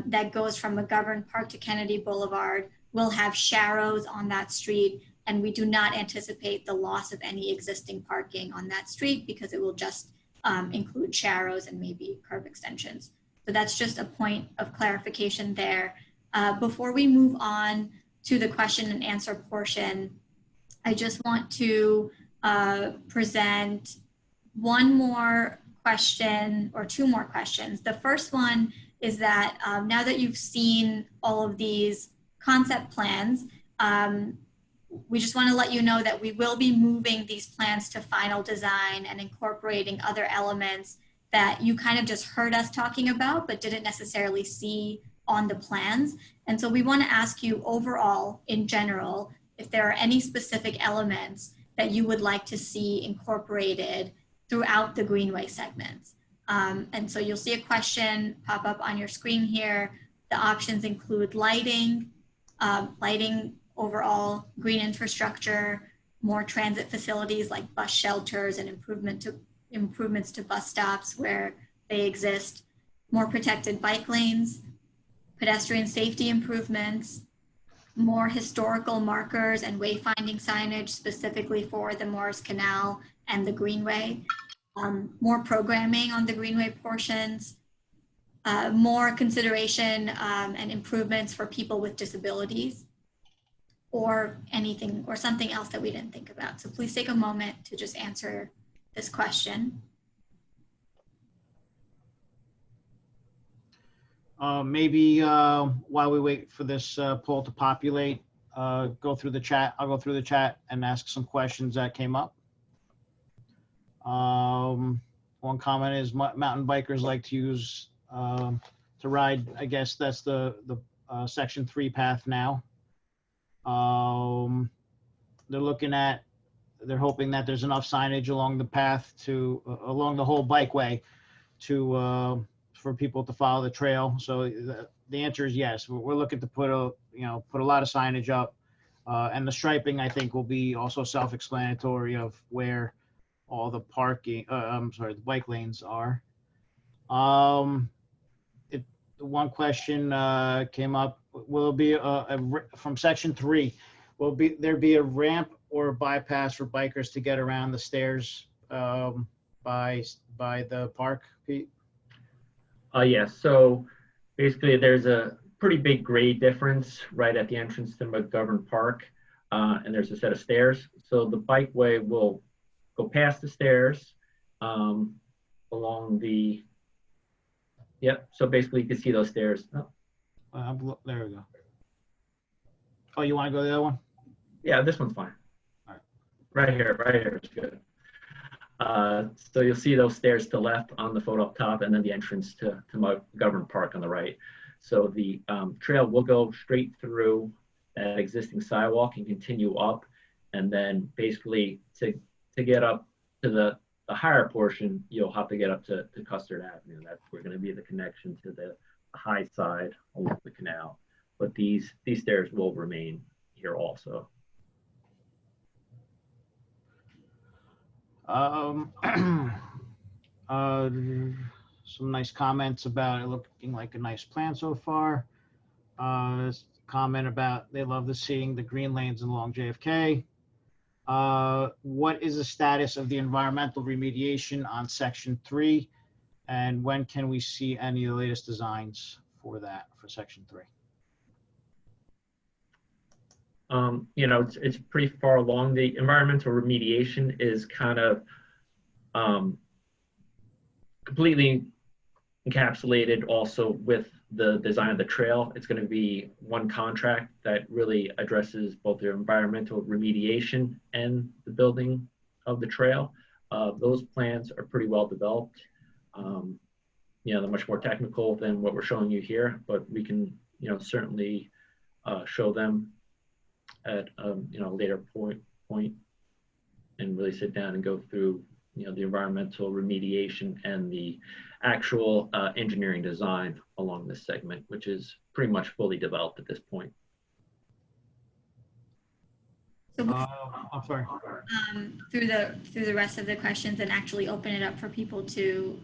that goes from McGovern Park to Kennedy Boulevard will have sharrows on that street, and we do not anticipate the loss of any existing parking on that street because it will just include sharrows and maybe curb extensions. So that's just a point of clarification there. Before we move on to the question and answer portion, I just want to present one more question or two more questions. The first one is that now that you've seen all of these concept plans, we just want to let you know that we will be moving these plans to final design and incorporating other elements that you kind of just heard us talking about but didn't necessarily see on the plans. And so we want to ask you overall, in general, if there are any specific elements that you would like to see incorporated throughout the Greenway segments. And so you'll see a question pop up on your screen here. The options include lighting, overall, green infrastructure, more transit facilities like bus shelters and improvements to bus stops where they exist, more protected bike lanes, pedestrian safety improvements, more historical markers and wayfinding signage specifically for the Morris Canal and the Greenway, more programming on the Greenway portions, more consideration and improvements for people with disabilities, or anything or something else that we didn't think about. So please take a moment to just answer this question. Maybe while we wait for this poll to populate, go through the chat. I'll go through the chat and ask some questions that came up. One comment is mountain bikers like to use to ride. I guess that's the section 3 path now. They're hoping that there's enough signage along the path to along the whole bikeway to for people to follow the trail. So the answer is yes. We're looking to put a lot of signage up, and the striping I think will be also self-explanatory of where all the the bike lanes are. One question came up. Will it be from section 3? Will there be a ramp or a bypass for bikers to get around the stairs by the park, Pete? Yes. So basically, there's a pretty big grade difference right at the entrance to McGovern Park, and there's a set of stairs. So the bikeway will go past the stairs along the, yep, so basically you can see those stairs. Oh, There we go. Oh, you want to go to the other one? yeah, this one's fine. All right. Right here is good. So you'll see those stairs to the left on the photo up top, and then the entrance to McGovern Park on the right. So the trail will go straight through that existing sidewalk and continue up, and then basically to get up to the higher portion, you'll have to get up to Custard Avenue. That's where going to be the connection to the high side along the canal. But these stairs will remain here also. Some nice comments about it looking like a nice plan so far. Comment about they love seeing the green lanes along JFK. What is the status of the environmental remediation on section 3? And when can we see any of the latest designs for that, for section 3? You know, it's pretty far along. The environmental remediation is kind of completely encapsulated also with the design of the trail. It's going to be one contract that really addresses both the environmental remediation and the building of the trail. Those plans are pretty well developed. You know, they're much more technical than what we're showing you here, but we can, you know, certainly show them at you know, a later point and really sit down and go through, you know, the environmental remediation and the actual engineering design along this segment, which is pretty much fully developed at this point. So I'm sorry. through the rest of the questions and actually open it up for people to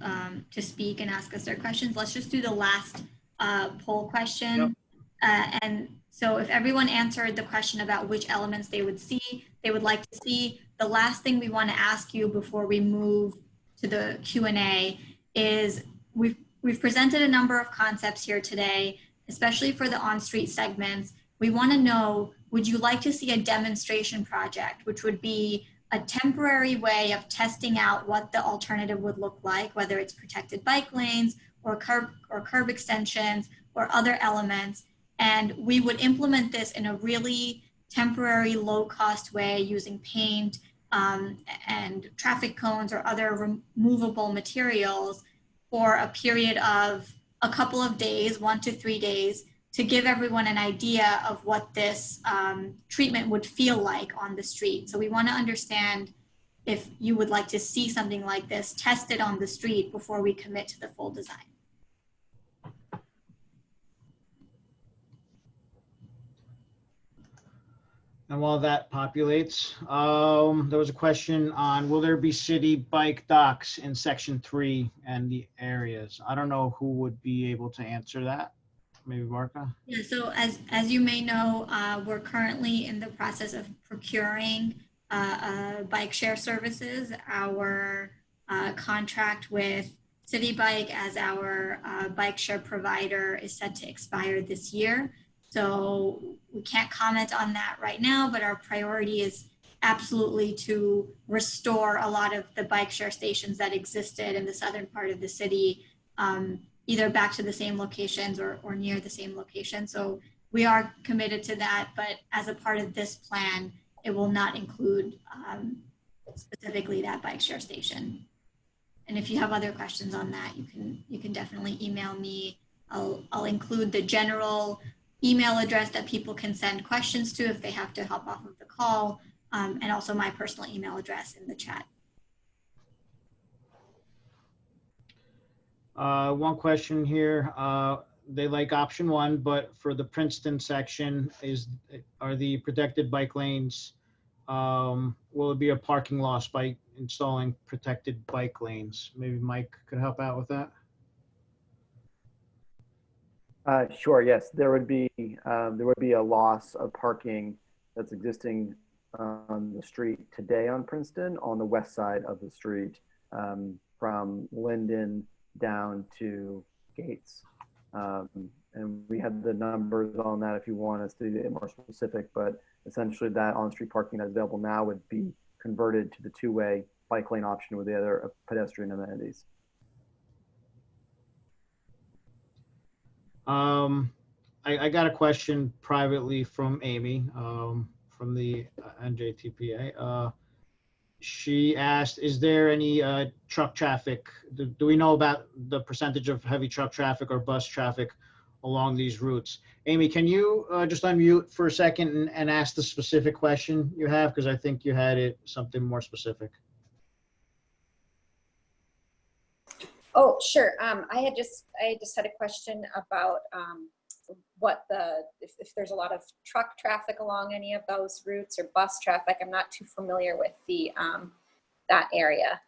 speak and ask us their questions, let's just do the last poll question. Yep. And so if everyone answered the question about which elements they would like to see, the last thing we want to ask you before we move to the Q&A is we've presented a number of concepts here today, especially for the on-street segments. We want to know, would you like to see a demonstration project, which would be a temporary way of testing out what the alternative would look like, whether it's protected bike lanes or curb extensions or other elements. And we would implement this in a really temporary, low-cost way using paint and traffic cones or other removable materials for a period of a couple of days, 1 to 3 days, to give everyone an idea of what this treatment would feel like on the street. So we want to understand if you would like to see something like this tested on the street before we commit to the full design. And while that populates, there was a question on, will there be city bike docks in section 3 and the areas? I don't know who would be able to answer that. Maybe Marka? Yeah, so as you may know, we're currently in the process of procuring bike share services. Our contract with City Bike as our bike share provider is set to expire this year. So we can't comment on that right now, but our priority is absolutely to restore a lot of the bike share stations that existed in the southern part of the city, either back to the same locations or near the same location. So we are committed to that, but as a part of this plan, it will not include specifically that bike share station. And if you have other questions on that, you can definitely email me. I'll include the general email address that people can send questions to if they have to hop off of the call, and also my personal email address in the chat. One question here. They like option 1, but for the Princeton section, are the protected bike lanes, will it be a parking loss by installing protected bike lanes? Maybe Mike could help out with that. Sure. Yes, there would be a loss of parking that's existing on the street today on Princeton on the west side of the street, from Linden down to Gates. And we had the numbers on that if you want us to be more specific, but essentially that on-street parking that's available now would be converted to the two-way bike lane option with the other pedestrian amenities. I got a question privately from Amy, from the NJTPA. She asked, is there any truck traffic? Do we know about the percentage of heavy truck traffic or bus traffic along these routes? Amy, can you just unmute for a second and ask the specific question you have? Because I think you had something more specific. Oh, sure. I just had a question about if there's a lot of truck traffic along any of those routes or bus traffic. I'm not too familiar with that area.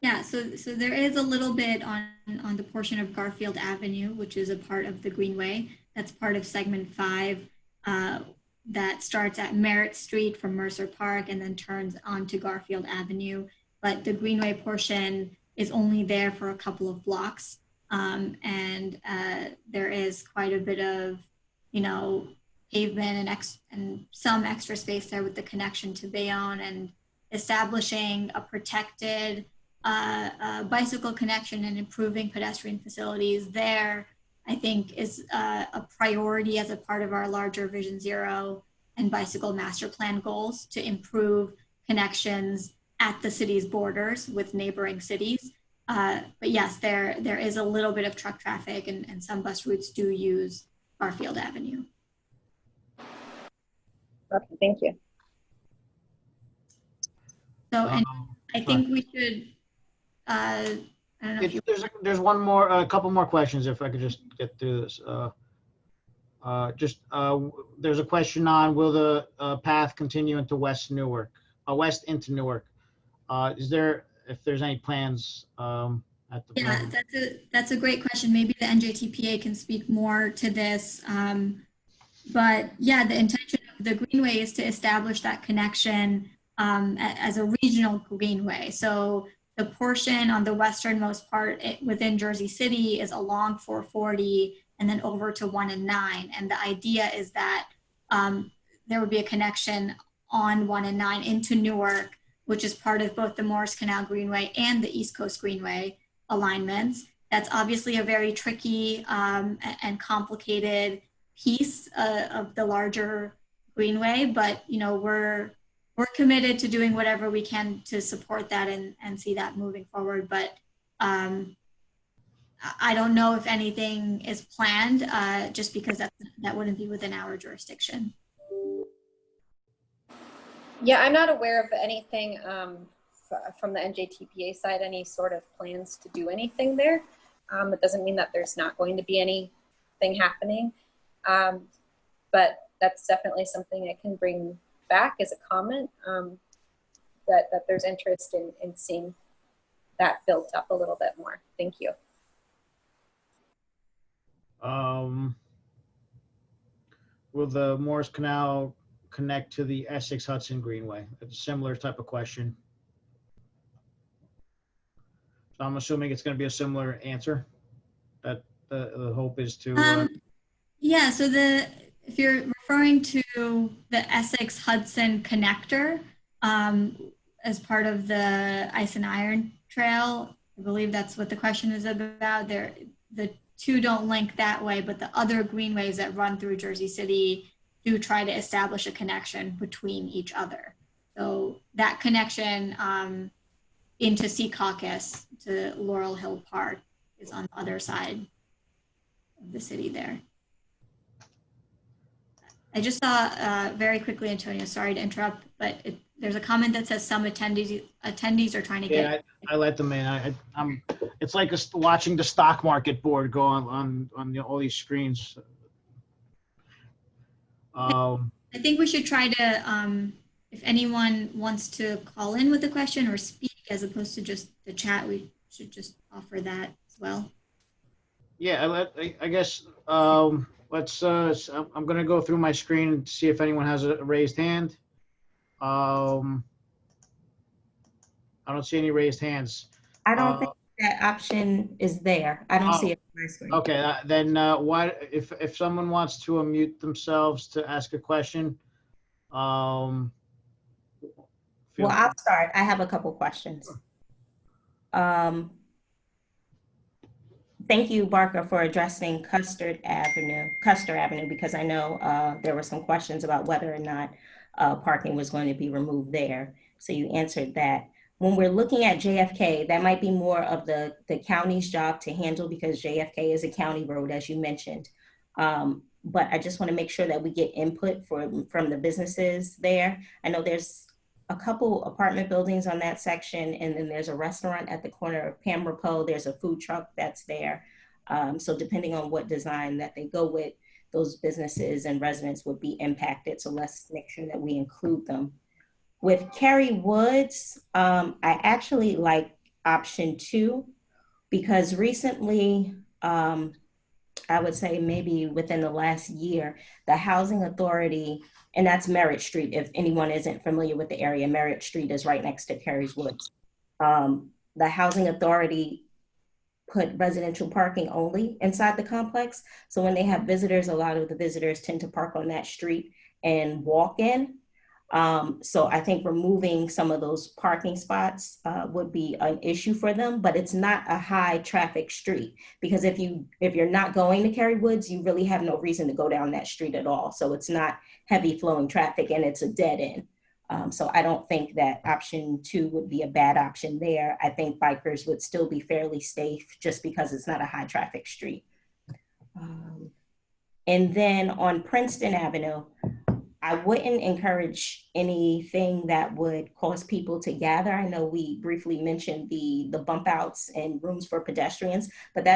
Yeah, so there is a little bit on the portion of Garfield Avenue, which is a part of the Greenway. That's part of segment 5 that starts at Merritt Street from Mercer Park and then turns onto Garfield Avenue. But the Greenway portion is only there for a couple of blocks. And there is quite a bit of, pavement and some extra space there with the connection to Bayonne, and establishing a protected bicycle connection and improving pedestrian facilities there, I think is a priority as a part of our larger Vision Zero and bicycle master plan goals to improve connections at the city's borders with neighboring cities. But yes, there is a little bit of truck traffic, and some bus routes do use Garfield Avenue. Okay, thank you. So, and I think we should, I don't know if you... There's a couple more questions if I could just get through this. There's a question on, will the path continue into west into Newark? If there's any plans at the moment? That's a great question. Maybe the NJTPA can speak more to this. But yeah, the intention of the Greenway is to establish that connection as a regional Greenway. So the portion on the westernmost part within Jersey City is along 440 and then over to 1 and 9. And the idea is that there would be a connection on 1 and 9 into Newark, which is part of both the Morris Canal Greenway and the East Coast Greenway alignments. That's obviously a very tricky and complicated piece of the larger Greenway, but we're committed to doing whatever we can to support that and see that moving forward. But I don't know if anything is planned, just because that wouldn't be within our jurisdiction. Yeah, I'm not aware of anything from the NJTPA side, any sort of plans to do anything there. It doesn't mean that there's not going to be anything happening. But that's definitely something I can bring back as a comment, that there's interest in seeing that built up a little bit more. Thank you. Will the Morris Canal connect to the Essex Hudson Greenway? It's a similar type of question. So I'm assuming it's going to be a similar answer, that the hope is to... Yeah, so if you're referring to the Essex Hudson connector as part of the Ice and Iron Trail, I believe that's what the question is about. The two don't link that way, but the other greenways that run through Jersey City do try to establish a connection between each other. So that connection into Secaucus to Laurel Hill Park is on the other side of the city there. I just saw very quickly, Antonio, sorry to interrupt, but there's a comment that says some attendees are trying to get. Yeah, I let them in. It's like watching the stock market board go on all these screens. I think we should try to, if anyone wants to call in with a question or speak as opposed to just the chat, we should just offer that as well. Yeah, I guess let's. I'm going to go through my screen and see if anyone has a raised hand. I don't see any raised hands. I don't think that option is there. I don't see it on my screen. Okay, then why, if someone wants to unmute themselves to ask a question, feel Well, I'll start. I have a couple questions. Thank you, Barker, for addressing Custer Avenue, because I know there were some questions about whether or not parking was going to be removed there. So you answered that. When we're looking at JFK, that might be more of the county's job to handle because JFK is a county road, as you mentioned. But I just want to make sure that we get input from the businesses there. I know there's a couple apartment buildings on that section, and then there's a restaurant at the corner of Pamrepo. There's a food truck that's there. So depending on what design that they go with, those businesses and residents would be impacted. So let's make sure that we include them. With Cary Woods, I actually like option 2 because recently, I would say maybe within the last year, the Housing Authority, and that's Merritt Street. If anyone isn't familiar with the area, Merritt Street is right next to Cary Woods. The Housing Authority put residential parking only inside the complex. So when they have visitors, a lot of the visitors tend to park on that street and walk in. So I think removing some of those parking spots would be an issue for them, but it's not a high traffic street because if you're not going to Cary Woods, you really have no reason to go down that street at all. So it's not heavy flowing traffic and it's a dead end. So I don't think that option 2 would be a bad option there. I think bikers would still be fairly safe just because it's not a high traffic street. And then on Princeton Avenue, I wouldn't encourage anything that would cause people to gather. I know we briefly mentioned the bump outs and rooms for pedestrians, but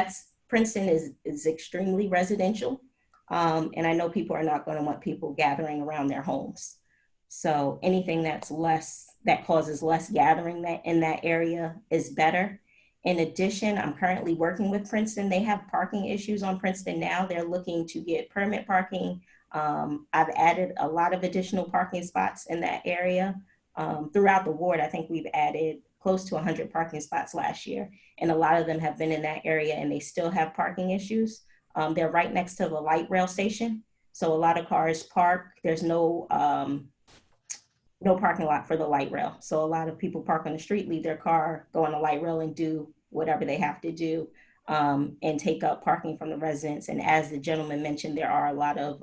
Princeton is extremely residential. And I know people are not going to want people gathering around their homes. So anything that causes less gathering in that area is better. In addition, I'm currently working with Princeton. They have parking issues on Princeton now. They're looking to get permit parking. I've added a lot of additional parking spots in that area. Throughout the ward, I think we've added close to 100 parking spots last year. And a lot of them have been in that area and they still have parking issues. They're right next to the light rail station. So a lot of cars park. There's no parking lot for the light rail. So a lot of people park on the street, leave their car, go on the light rail and do whatever they have to do and take up parking from the residents. And as the gentleman mentioned, there are a lot of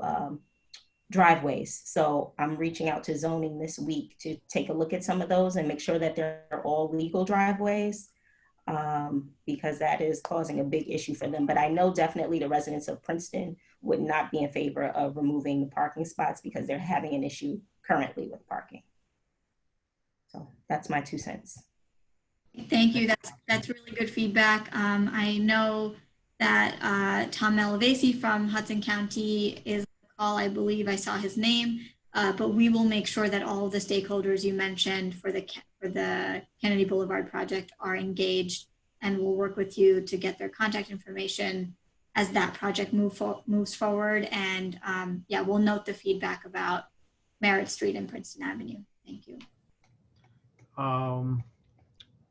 driveways. So I'm reaching out to zoning this week to take a look at some of those and make sure that they're all legal driveways because that is causing a big issue for them. But I know definitely the residents of Princeton would not be in favor of removing the parking spots because they're having an issue currently with parking. So that's my 2 cents. Thank you. That's really good feedback. I know that Tom Malavasi from Hudson County is on the call. I believe I saw his name, but we will make sure that all of the stakeholders you mentioned for the Kennedy Boulevard project are engaged, and we'll work with you to get their contact information as that project moves forward. And yeah, we'll note the feedback about Merritt Street and Princeton Avenue. Thank you.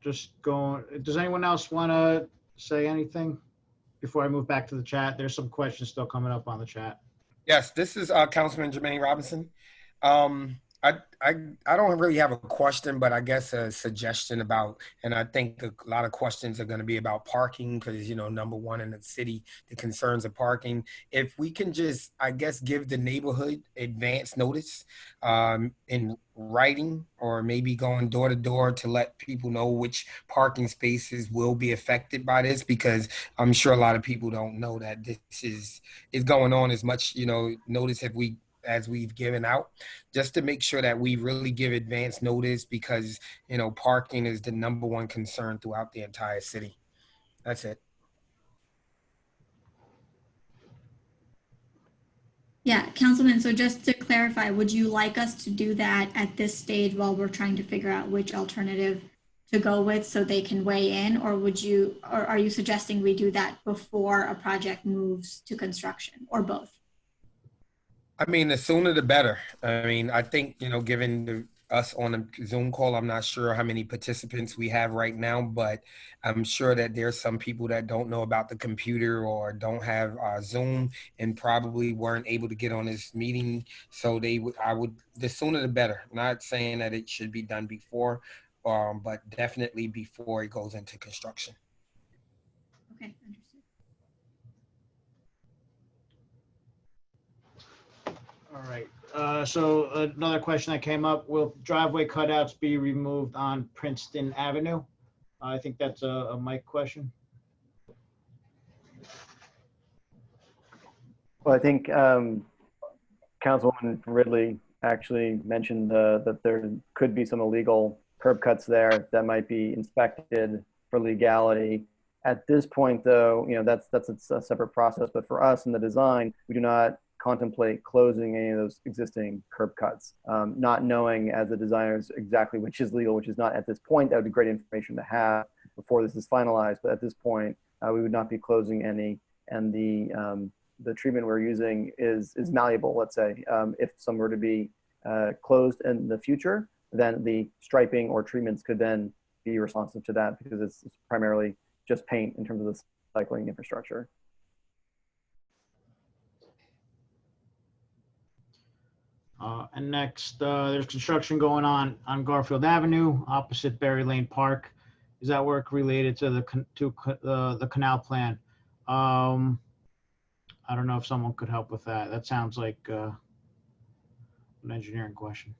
Does anyone else want to say anything before I move back to the chat? There's some questions still coming up on the chat. Yes, this is Councilman Jermaine Robinson. I don't really have a question, but I guess a suggestion about, and I think a lot of questions are going to be about parking because, you know, number one in the city, the concerns of parking. If we can just, I guess, give the neighborhood advance notice in writing or maybe going door to door to let people know which parking spaces will be affected by this, because I'm sure a lot of people don't know that this is going on as much, you know, notice as we've given out, just to make sure that we really give advance notice because, you know, parking is the number one concern throughout the entire city. That's it. Yeah, Councilman, so just to clarify, would you like us to do that at this stage while we're trying to figure out which alternative to go with so they can weigh in, or are you suggesting we do that before a project moves to construction, or both? I mean, the sooner the better. I mean, I think, you know, given us on a Zoom call. I'm not sure how many participants we have right now, but I'm sure that there's some people that don't know about the computer or don't have Zoom and probably weren't able to get on this meeting. So the sooner the better. Not saying that it should be done before, but definitely before it goes into construction. Okay, understood. All right. So another question that came up, will driveway cutouts be removed on Princeton Avenue? I think that's a Mike question. Well, I think Councilwoman Ridley actually mentioned that there could be some illegal curb cuts there that might be inspected for legality. At this point, though, that's a separate process. But for us in the design, we do not contemplate closing any of those existing curb cuts, not knowing as the designers exactly which is legal, which is not at this point. That would be great information to have before this is finalized. But at this point, we would not be closing any, and the treatment we're using is malleable. Let's say if some were to be closed in the future, then the striping or treatments could then be responsive to that, because it's primarily just paint in terms of the cycling infrastructure. And next, there's construction going on Garfield Avenue, opposite Berry Lane Park. Is that work related to the canal plan? I don't know if someone could help with that. That sounds like an engineering question.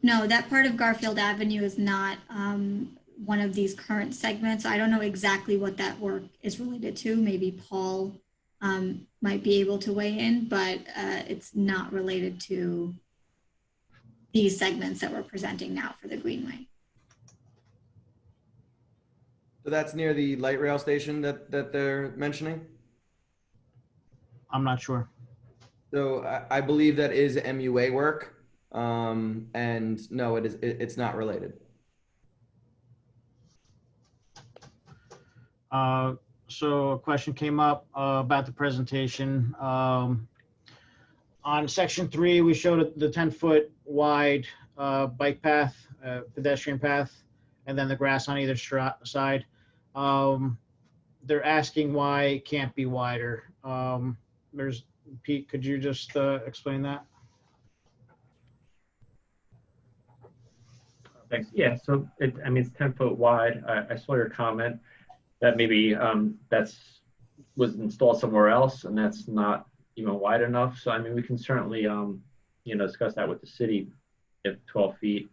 No, that part of Garfield Avenue is not one of these current segments. I don't know exactly what that work is related to. Maybe Paul might be able to weigh in, but it's not related to these segments that we're presenting now for the Greenway. So that's near the light rail station that they're mentioning? I'm not sure. So I believe that is MUA work, and no, it's not related. So a question came up about the presentation. On section 3, we showed the 10-foot wide bike path, pedestrian path, and then the grass on either side. They're asking why it can't be wider. Pete, could you just explain that? Thanks. Yeah, so it's 10 foot wide. I saw your comment that maybe was installed somewhere else and that's not even wide enough. So we can certainly discuss that with the city if 12 feet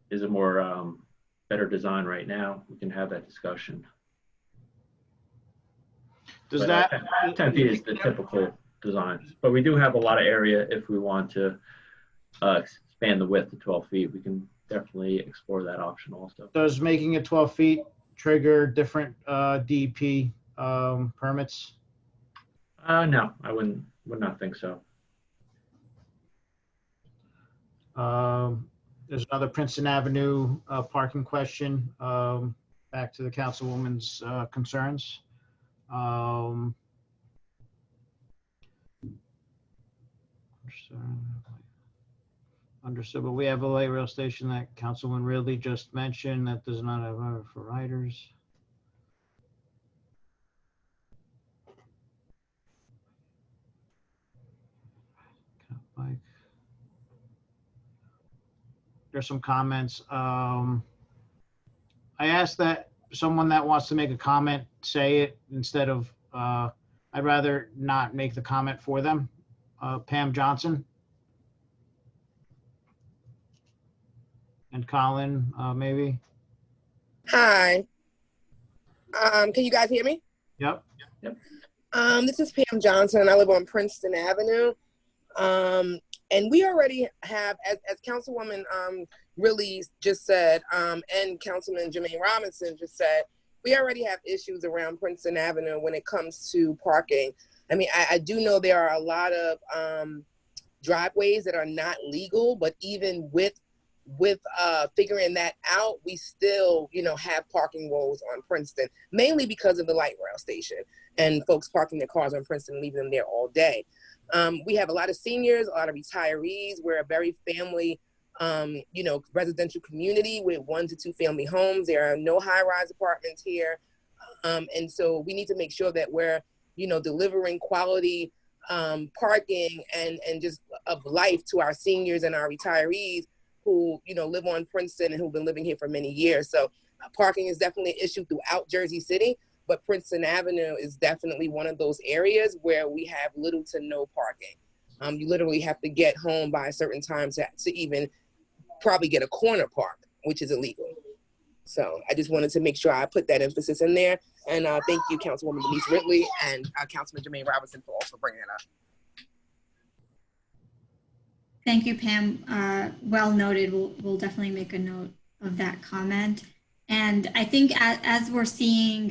is a more better design right now. We can have that discussion. Does 10 feet is the typical design, but we do have a lot of area if we want to expand the width to 12 feet. We can definitely explore that option also. Does making it 12 feet trigger different DEP permits? No, I would not think so. There's another Princeton Avenue parking question. Back to the councilwoman's concerns. Understood, but we have a light rail station that Councilman Ridley just mentioned that does not have for riders. There's some comments. I asked that someone that wants to make a comment say it instead of, I'd rather not make the comment for them. Pam Johnson. And Colin, maybe. Hi. Can you guys hear me? Yep. This is Pam Johnson. I live on Princeton Avenue. And we already have, as Councilwoman really just said, and Councilman Jermaine Robinson just said, we already have issues around Princeton Avenue when it comes to parking. I do know there are a lot of driveways that are not legal, but even with figuring that out, we still, have parking woes on Princeton, mainly because of the light rail station and folks parking their cars on Princeton, leaving them there all day. We have a lot of seniors, a lot of retirees. We're a very family, residential community with 1 to 2 family homes. There are no high-rise apartments here. And so we need to make sure that we're, delivering quality parking and just of life to our seniors and our retirees who, live on Princeton and who've been living here for many years. So parking is definitely an issue throughout Jersey City, but Princeton Avenue is definitely one of those areas where we have little to no parking. You literally have to get home by a certain time to even probably get a corner park, which is illegal. So I just wanted to make sure I put that emphasis in there. And thank you, Councilwoman Denise Ridley and Councilman Jermaine Robinson for also bringing it up. Thank you, Pam. Well noted. We'll definitely make a note of that comment. And I think as we're seeing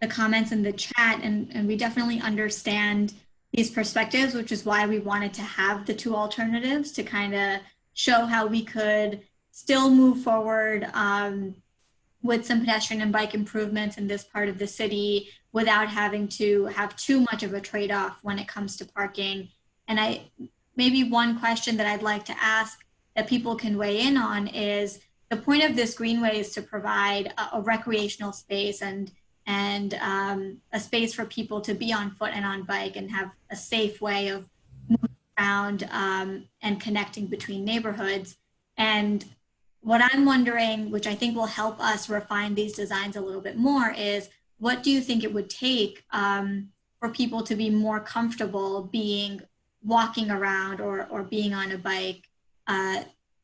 the comments in the chat, and we definitely understand these perspectives, which is why we wanted to have the 2 alternatives to kind of show how we could still move forward with some pedestrian and bike improvements in this part of the city without having to have too much of a trade-off when it comes to parking. And maybe one question that I'd like to ask that people can weigh in on is the point of this greenway is to provide a recreational space and a space for people to be on foot and on bike and have a safe way of moving around and connecting between neighborhoods. And what I'm wondering, which I think will help us refine these designs a little bit more, is what do you think it would take for people to be more comfortable walking around or being on a bike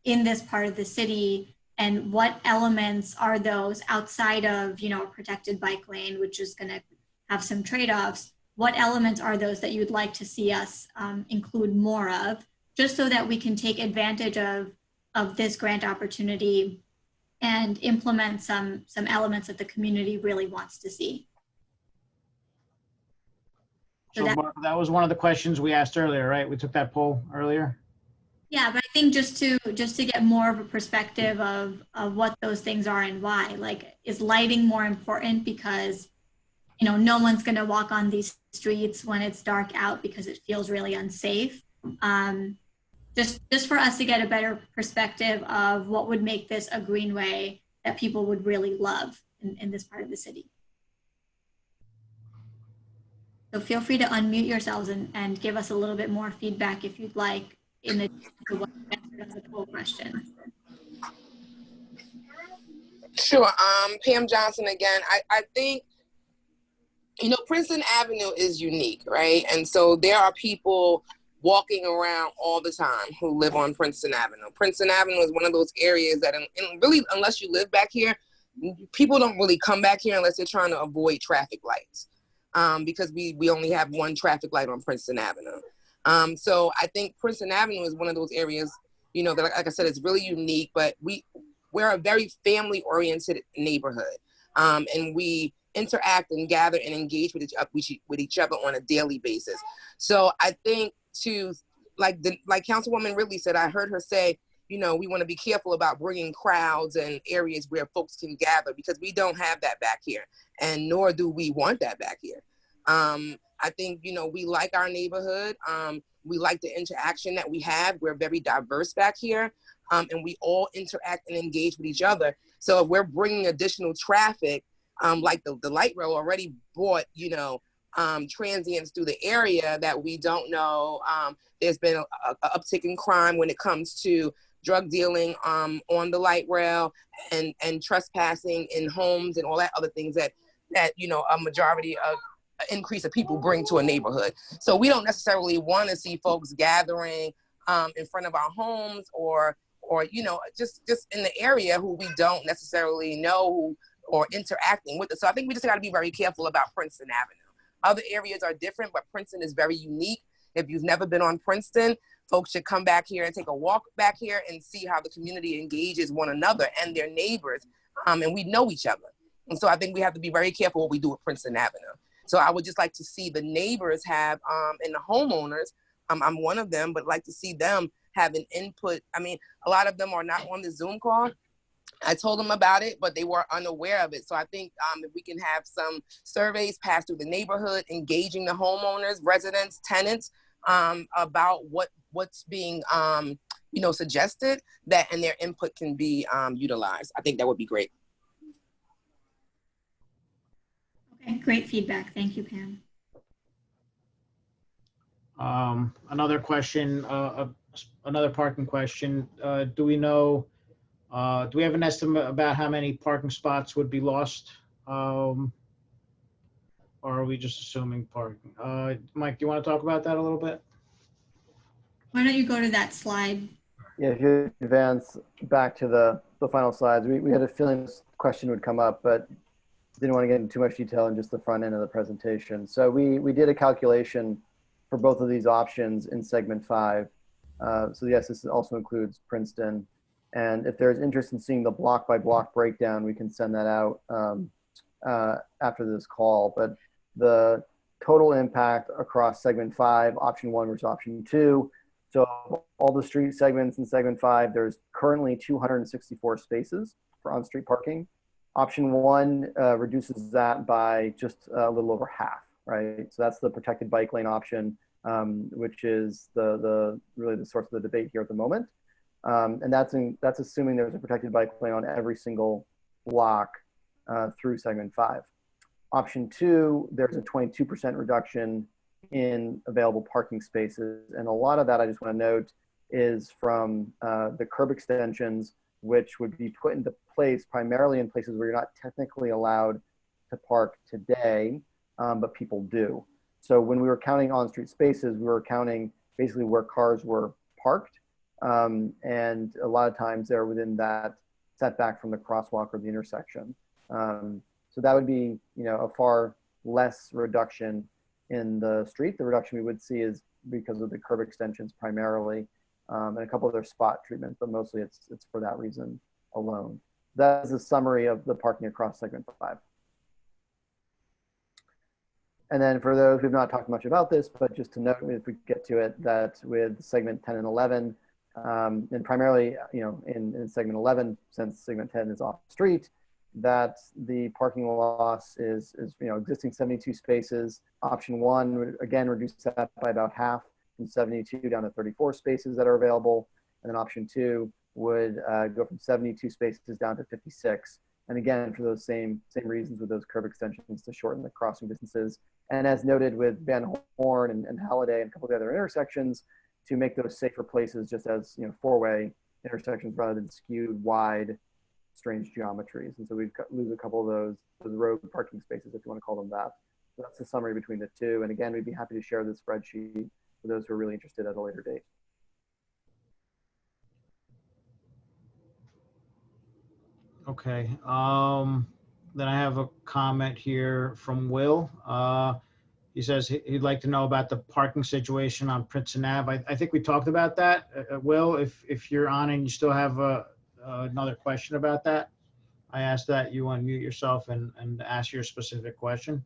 in this part of the city? And what elements are those outside of, a protected bike lane, which is going to have some trade-offs? What elements are those that you'd like to see us include more of, just so that we can take advantage of this grant opportunity and implement some elements that the community really wants to see? So that was one of the questions we asked earlier, right? We took that poll earlier. Yeah, but I think just to get more of a perspective of what those things are and why. Like, is lighting more important because, no one's going to walk on these streets when it's dark out because it feels really unsafe? Just for us to get a better perspective of what would make this a greenway that people would really love in this part of the city. So feel free to unmute yourselves and give us a little bit more feedback if you'd like in the poll question. Sure. Pam Johnson again. I think, Princeton Avenue is unique, right? And so there are people walking around all the time who live on Princeton Avenue. Princeton Avenue is one of those areas that, really, unless you live back here, people don't really come back here unless they're trying to avoid traffic lights, because we only have one traffic light on Princeton Avenue. So I think Princeton Avenue is one of those areas, that, like I said, it's really unique, but we're a very family-oriented neighborhood, and we interact and gather and engage with each other on a daily basis. So I think like Councilwoman Ridley said, I heard her say, we want to be careful about bringing crowds and areas where folks can gather, because we don't have that back here, and nor do we want that back here. I think, we like our neighborhood. We like the interaction that we have. We're very diverse back here, and we all interact and engage with each other. So if we're bringing additional traffic, like the light rail already brought, transients through the area that we don't know. There's been a uptick in crime when it comes to drug dealing on the light rail and trespassing in homes and all that other things that a majority of increase of people bring to a neighborhood. So we don't necessarily want to see folks gathering in front of our homes or just in the area who we don't necessarily know or interacting with it. So I think we just got to be very careful about Princeton Avenue. Other areas are different, but Princeton is very unique. If you've never been on Princeton, folks should come back here and take a walk back here and see how the community engages one another and their neighbors, and we know each other. And so I think we have to be very careful what we do with Princeton Avenue. So I would just like to see the neighbors have, and the homeowners, I'm one of them, but like to see them have an input. I mean, a lot of them are not on the Zoom call, I told them about it, but they were unaware of it. So I think if we can have some surveys passed through the neighborhood, engaging the homeowners, residents, tenants about what's being suggested, that and their input can be utilized. I think that would be great. Okay, great feedback. Thank you, Pam. Another question, another parking question. Do we know, do we have an estimate about how many parking spots would be lost? Or are we just assuming parking? Mike, do you want to talk about that a little bit? Why don't you go to that slide? Yeah, if you advance back to the final slides, we had a feeling this question would come up, but didn't want to get into too much detail in just the front end of the presentation. So we did a calculation for both of these options in segment 5. So yes, this also includes Princeton. And if there's interest in seeing the block by block breakdown, we can send that out after this call. But the total impact across segment 5, option 1 versus option 2. So all the street segments in segment 5, there's currently 264 spaces for on-street parking. Option 1 reduces that by just a little over half, right? So that's the protected bike lane option, which is really the source of the debate here at the moment. And that's assuming there's a protected bike lane on every single block through segment 5. Option 2, there's a 22% reduction in available parking spaces. And a lot of that, I just want to note, is from the curb extensions, which would be put into place primarily in places where you're not technically allowed to park today, but people do. So when we were counting on-street spaces, we were counting basically where cars were parked. And a lot of times they're within that setback from the crosswalk or the intersection. So that would be, a far less reduction in the street. The reduction we would see is because of the curb extensions primarily, and a couple of their spot treatments, but mostly it's for that reason alone. That is a summary of the parking across segment 5. And then for those who've not talked much about this, but just to note, if we get to it, that with segment 10 and 11, and primarily, in segment 11, since segment 10 is off street, that the parking loss is existing 72 spaces. Option 1 would again reduce that by about half, from 72 down to 34 spaces that are available. And then option 2 would go from 72 spaces down to 56. And again, for those same reasons, with those curb extensions to shorten the crossing distances. And as noted with Van Horn and Halliday and a couple of the other intersections, to make those safer places, just as four-way intersections rather than skewed wide, strange geometries. And so we'd lose a couple of those road parking spaces, if you want to call them that. So that's the summary between the two. And again, we'd be happy to share this spreadsheet for those who are really interested at a later date. Okay. Then I have a comment here from Will. He says he'd like to know about the parking situation on Princeton Ave. I think we talked about that. Will, if you're on and you still have another question about that, I ask that you unmute yourself and ask your specific question.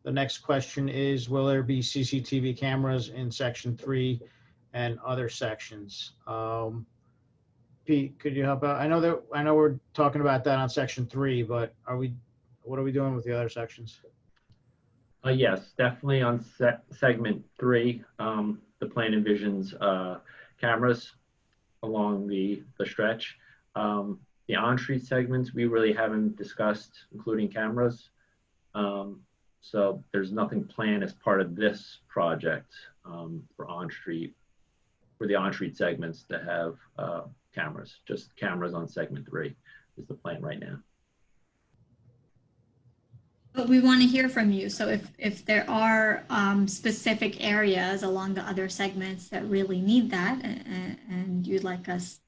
The next question is, will there be CCTV cameras in section 3 and other sections? Pete, could you help out? I know we're talking about that on section 3, but what are we doing with the other sections? Yes, definitely on segment 3. The plan envisions cameras along the stretch. The on-street segments, we really haven't discussed including cameras. So there's nothing planned as part of this project for the on-street segments to have cameras. Just cameras on segment 3 is the plan right now. But we want to hear from you. So if there are specific areas along the other segments that really need that, and you'd like us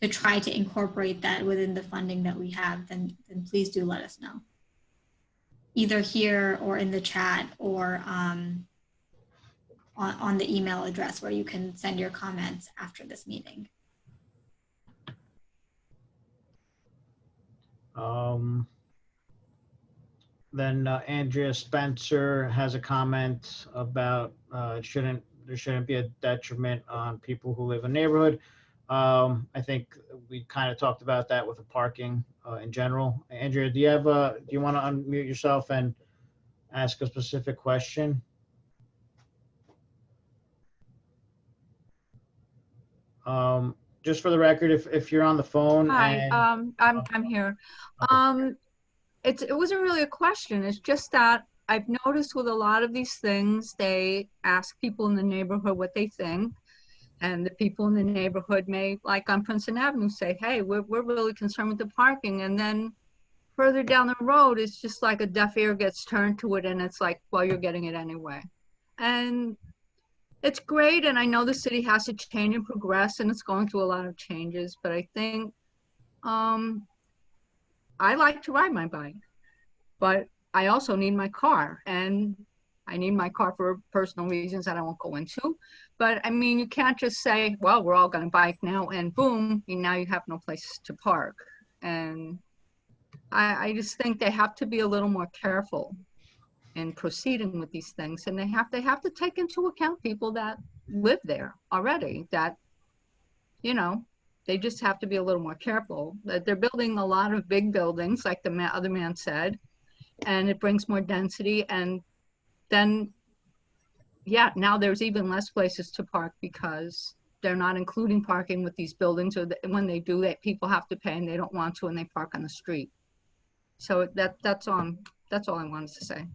to try to incorporate that within the funding that we have, then please do let us know. Either here or in the chat or on the email address where you can send your comments after this meeting. Then Andrea Spencer has a comment about there shouldn't be a detriment on people who live in the neighborhood. I think we kind of talked about that with the parking in general. Andrea, do you want to unmute yourself and ask a specific question? Just for the record, if you're on the phone. Hi, and, I'm here. It wasn't really a question. It's just that I've noticed with a lot of these things, they ask people in the neighborhood what they think. And the people in the neighborhood may, like on Princeton Avenue, say, hey, we're really concerned with the parking. And then further down the road, it's just like a deaf ear gets turned to it. And it's like, well, you're getting it anyway. And it's great. And I know the city has to change and progress, and it's going through a lot of changes. But I think I like to ride my bike, but I also need my car. And I need my car for personal reasons that I won't go into. But I mean, you can't just say, well, we're all going to bike now, and boom, now you have no place to park. And I just think they have to be a little more careful in proceeding with these things. And they have to take into account people that live there already, that, you know, they just have to be a little more careful. That they're building a lot of big buildings, like the other man said, and it brings more density. And then, yeah, now there's even less places to park because they're not including parking with these buildings, or when they do that, people have to pay and they don't want to, and they park on the street. So that's all I wanted to say.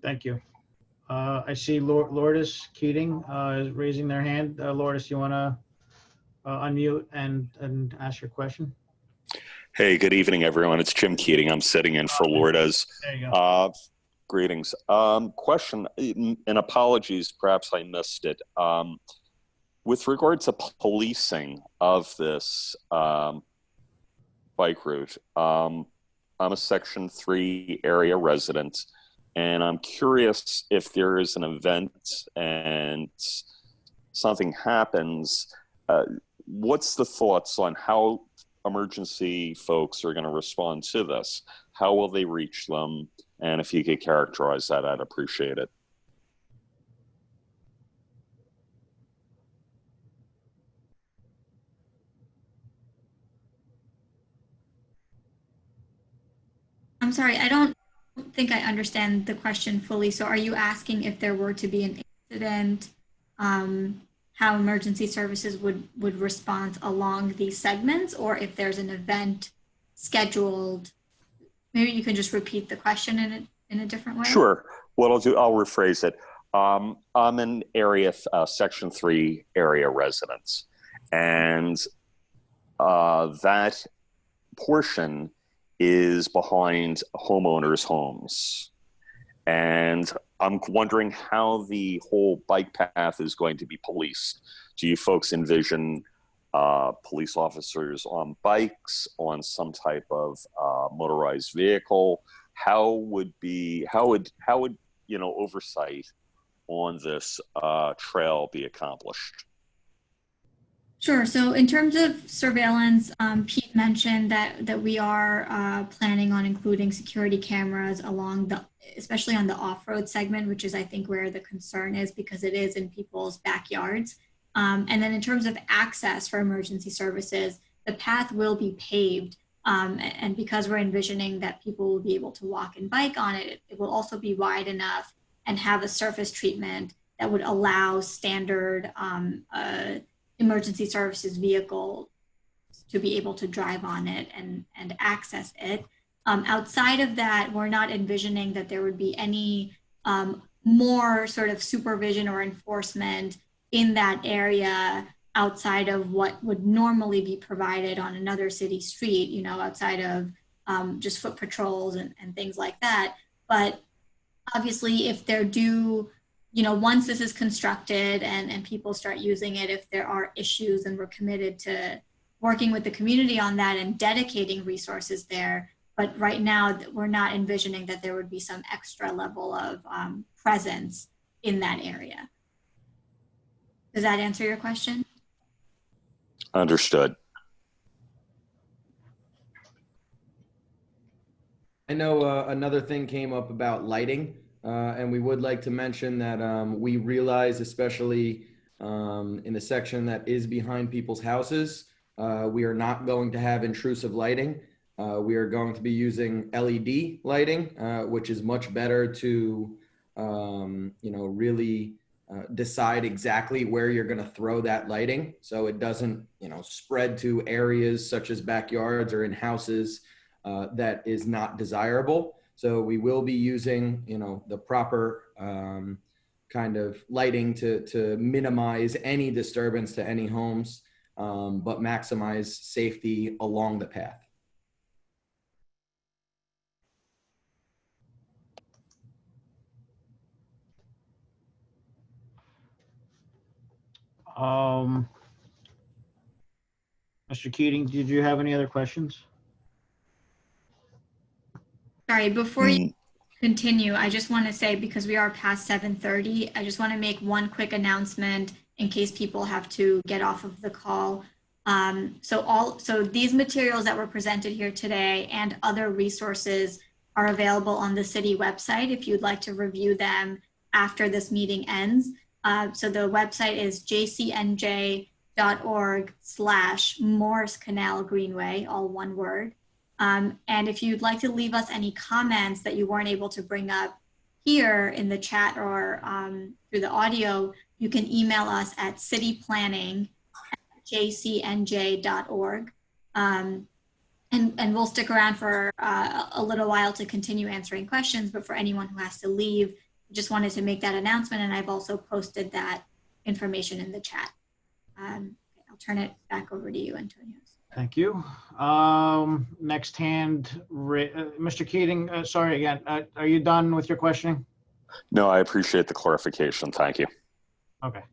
Thank you. I see Lourdes Keating is raising their hand. Lourdes, you want to unmute and ask your question? Hey, good evening, everyone. It's Jim Keating. I'm sitting in for Lourdes. There you go. Greetings. Question, and apologies, perhaps I missed it. With regard to policing of this bike route, I'm a Section 3 area resident, and I'm curious if there is an event and something happens, what's the thoughts on how emergency folks are going to respond to this? How will they reach them? And if you could characterize that, I'd appreciate it. I'm sorry, I don't think I understand the question fully. So are you asking if there were to be an incident, how emergency services would respond along these segments, or if there's an event scheduled? Maybe you can just repeat the question in a different way. Sure. What I'll do, I'll rephrase it. I'm an area, Section 3 area residence, and that portion is behind homeowners' homes. And I'm wondering how the whole bike path is going to be policed. Do you folks envision police officers on bikes, on some type of motorized vehicle? How would oversight on this trail be accomplished? Sure. So in terms of surveillance, Pete mentioned that we are planning on including security cameras along especially on the off-road segment, which is, I think, where the concern is, because it is in people's backyards. And then in terms of access for emergency services, the path will be paved. And because we're envisioning that people will be able to walk and bike on it, it will also be wide enough and have a surface treatment that would allow standard emergency services vehicle to be able to drive on it and access it. Outside of that, we're not envisioning that there would be any more sort of supervision or enforcement in that area outside of what would normally be provided on another city street, you know, outside of just foot patrols and things like that. But obviously, if there do, you know, once this is constructed and people start using it, if there are issues, and we're committed to working with the community on that and dedicating resources there. But right now, we're not envisioning that there would be some extra level of presence in that area. Does that answer your question? Understood. I know another thing came up about lighting, and we would like to mention that we realize, especially in the section that is behind people's houses, we are not going to have intrusive lighting. We are going to be using LED lighting, which is much better to, really decide exactly where you're going to throw that lighting, so it doesn't, spread to areas such as backyards or in houses that is not desirable. So we will be using, the proper kind of lighting to minimize any disturbance to any homes, but maximize safety along the path. Mr. Keating, did you have any other questions? Sorry, before you continue, I just want to say, because we are past 7:30, I just want to make one quick announcement in case people have to get off of the call. So these materials that were presented here today and other resources are available on the city website if you'd like to review them after this meeting ends. So the website is jcnj.org/Morse Canal Greenway, all one word. And if you'd like to leave us any comments that you weren't able to bring up here in the chat or through the audio, you can email us at cityplanning@jcnj.org. And we'll stick around for a little while to continue answering questions, but for anyone who has to leave, just wanted to make that announcement, and I've also posted that information in the chat. Okay, I'll turn it back over to you, Antonio. Thank you. Next hand, Mr. Keating, sorry again, are you done with your questioning? No, I appreciate the clarification. Thank you. Okay.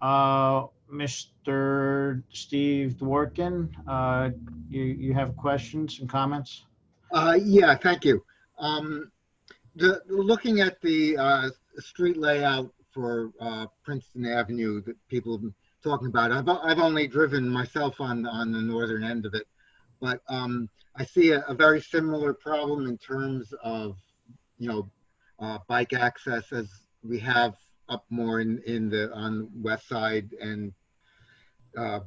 Mr. Steve Dworkin, you have questions and comments? Yeah, thank you. Looking at the street layout for Princeton Avenue that people have been talking about, I've only driven myself on the northern end of it, but I see a very similar problem in terms of bike access as we have up more on the west side and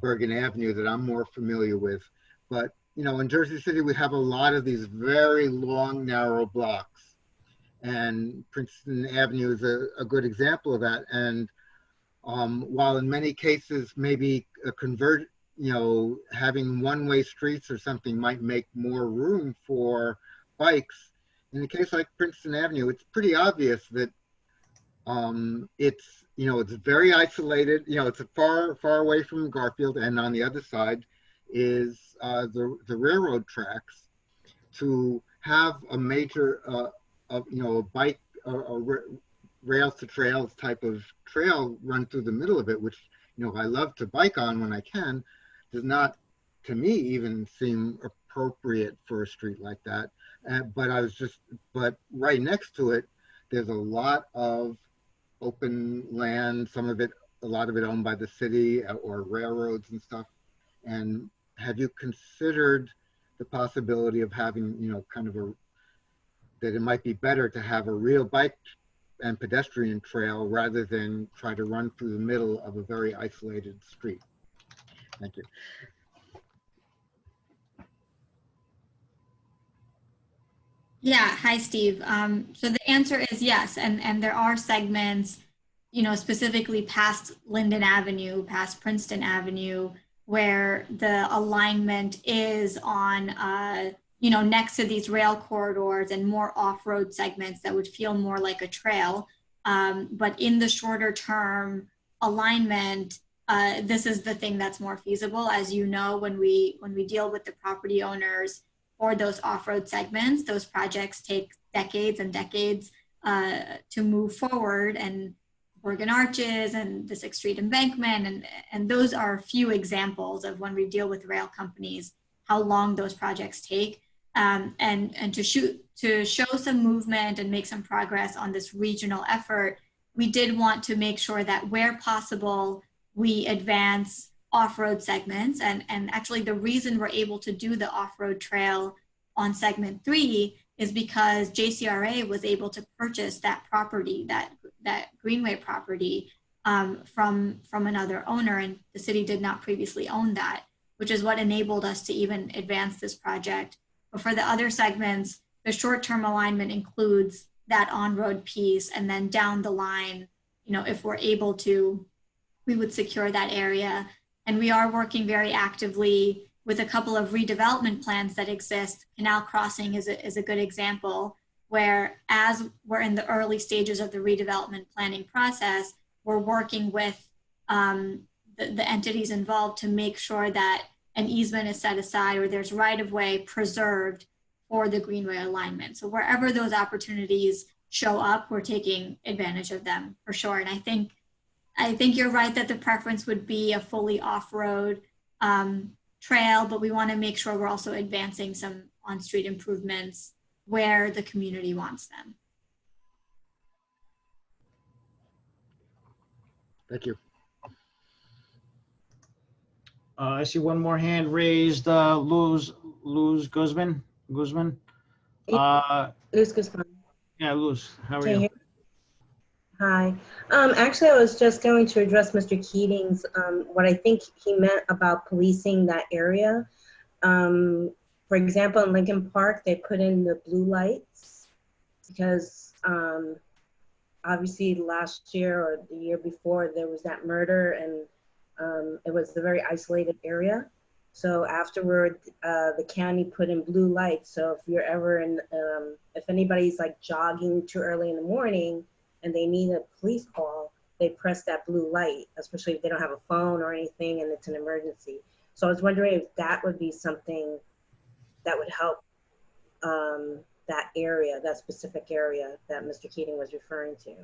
Bergen Avenue that I'm more familiar with. But in Jersey City we have a lot of these very long, narrow blocks. And Princeton Avenue is a good example of that. And while in many cases maybe having one-way streets or something might make more room for bikes, in a case like Princeton Avenue, it's pretty obvious that it's very isolated. It's far away from Garfield, and on the other side is the railroad tracks. To have a major a bike or rails to trails type of trail run through the middle of it, which I love to bike on when I can, does not to me even seem appropriate for a street like that. But right next to it there's a lot of open land, a lot of it owned by the city or railroads and stuff. And have you considered the possibility of having that it might be better to have a real bike and pedestrian trail rather than try to run through the middle of a very isolated street? Thank you. Yeah, hi, Steve. So the answer is yes, and there are segments, specifically past Linden Avenue, past Princeton Avenue, where the alignment is on next to these rail corridors and more off-road segments that would feel more like a trail. But in the shorter term alignment, this is the thing that's more feasible. As you know, when we deal with the property owners for those off-road segments, those projects take decades and decades to move forward, and Bergen Arches and the 6th Street embankment, and those are a few examples of when we deal with rail companies, how long those projects take. And to show some movement and make some progress on this regional effort, we did want to make sure that where possible, we advance off-road segments. And actually the reason we're able to do the off-road trail on segment 3 is because JCRA was able to purchase that property, that Greenway property, from another owner, and the city did not previously own that, which is what enabled us to even advance this project. But for the other segments, the short-term alignment includes that on-road piece, and then down the line, if we're able to, we would secure that area. And we are working very actively with a couple of redevelopment plans that exist. Canal Crossing is a good example, where as we're in the early stages of the redevelopment planning process, we're working with the entities involved to make sure that an easement is set aside or there's right-of-way preserved for the Greenway alignment. So wherever those opportunities show up, we're taking advantage of them for sure. And I think you're right that the preference would be a fully off-road trail, but we want to make sure we're also advancing some on-street improvements where the community wants them. Thank you. I see one more hand raised, Luz Guzman. Luz Guzman. Yeah, Luz, how are Can you you? hear me? Hi. Actually, I was just going to address Mr. Keating's, what I think he meant about policing that area. For example, in Lincoln Park, they put in the blue lights because obviously last year or the year before there was that murder, and it was a very isolated area. So afterward, the county put in blue lights. So if you're ever in, if anybody's like jogging too early in the morning and they need a police call, they press that blue light, especially if they don't have a phone or anything and it's an emergency. So I was wondering if that would be something that would help that area, that specific area that Mr. Keating was referring to.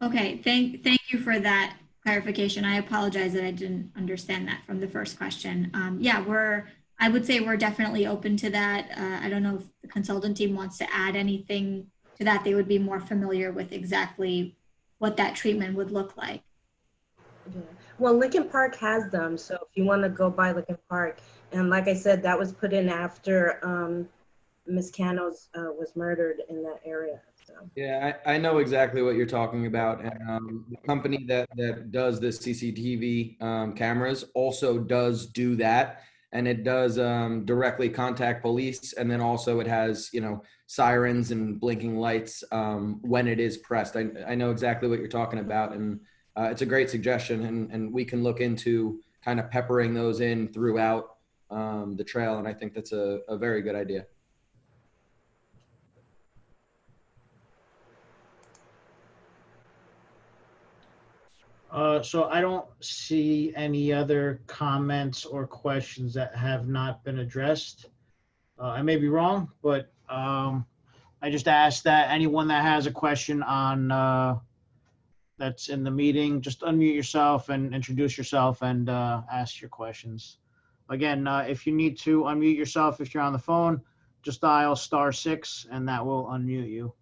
Okay, thank you for that clarification. I apologize that I didn't understand that from the first question. Yeah, I would say we're definitely open to that. I don't know if the consultant team wants to add anything to that. They would be more familiar with exactly what that treatment would look like. Yeah. Well, Lincoln Park has them, so if you want to go by Lincoln Park, and like I said, that was put in after Miss Canos was murdered in that area. So. Yeah, I know exactly what you're talking about. And the company that does the CCTV cameras also does do that. And it does directly contact police. And then also it has, sirens and blinking lights when it is pressed. I know exactly what you're talking about. And it's a great suggestion. And we can look into kind of peppering those in throughout the trail. And I think that's a very good idea. So I don't see any other comments or questions that have not been addressed. I may be wrong, but I just ask that anyone that has a question on that's in the meeting, just unmute yourself and introduce yourself and ask your questions. Again, if you need to unmute yourself if you're on the phone, just dial *6 and that will unmute you.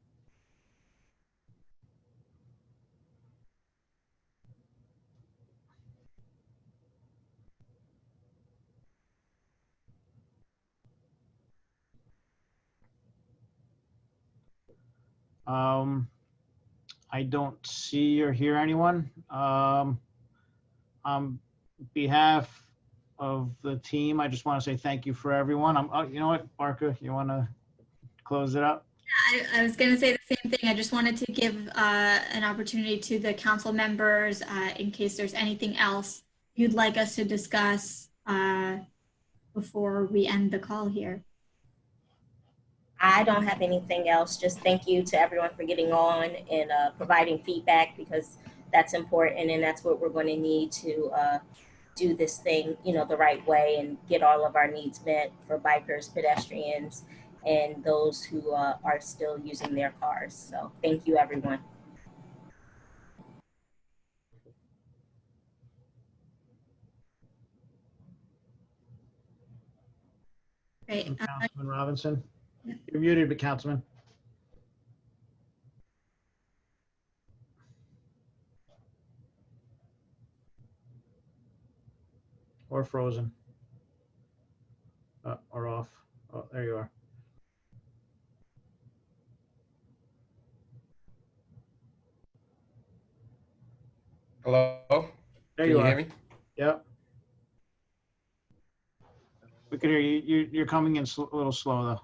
I don't see or hear anyone. On behalf of the team, I just want to say thank you for everyone. You know what, Barca, you want to close it up? I was going to say the same thing. I just wanted to give an opportunity to the council members in case there's anything else you'd like us to discuss before we end the call here. I don't have anything else. Just thank you to everyone for getting on and providing feedback, because that's important and that's what we're going to need to do this thing, the right way and get all of our needs met for bikers, pedestrians, and those who are still using their cars. So thank you, everyone. Great. Councilman Robinson, you're muted, but Councilman. Or frozen. Or off. there you are. Hello? There Can you you hear are. me? Yep. We can hear you. You're coming in a little slow though.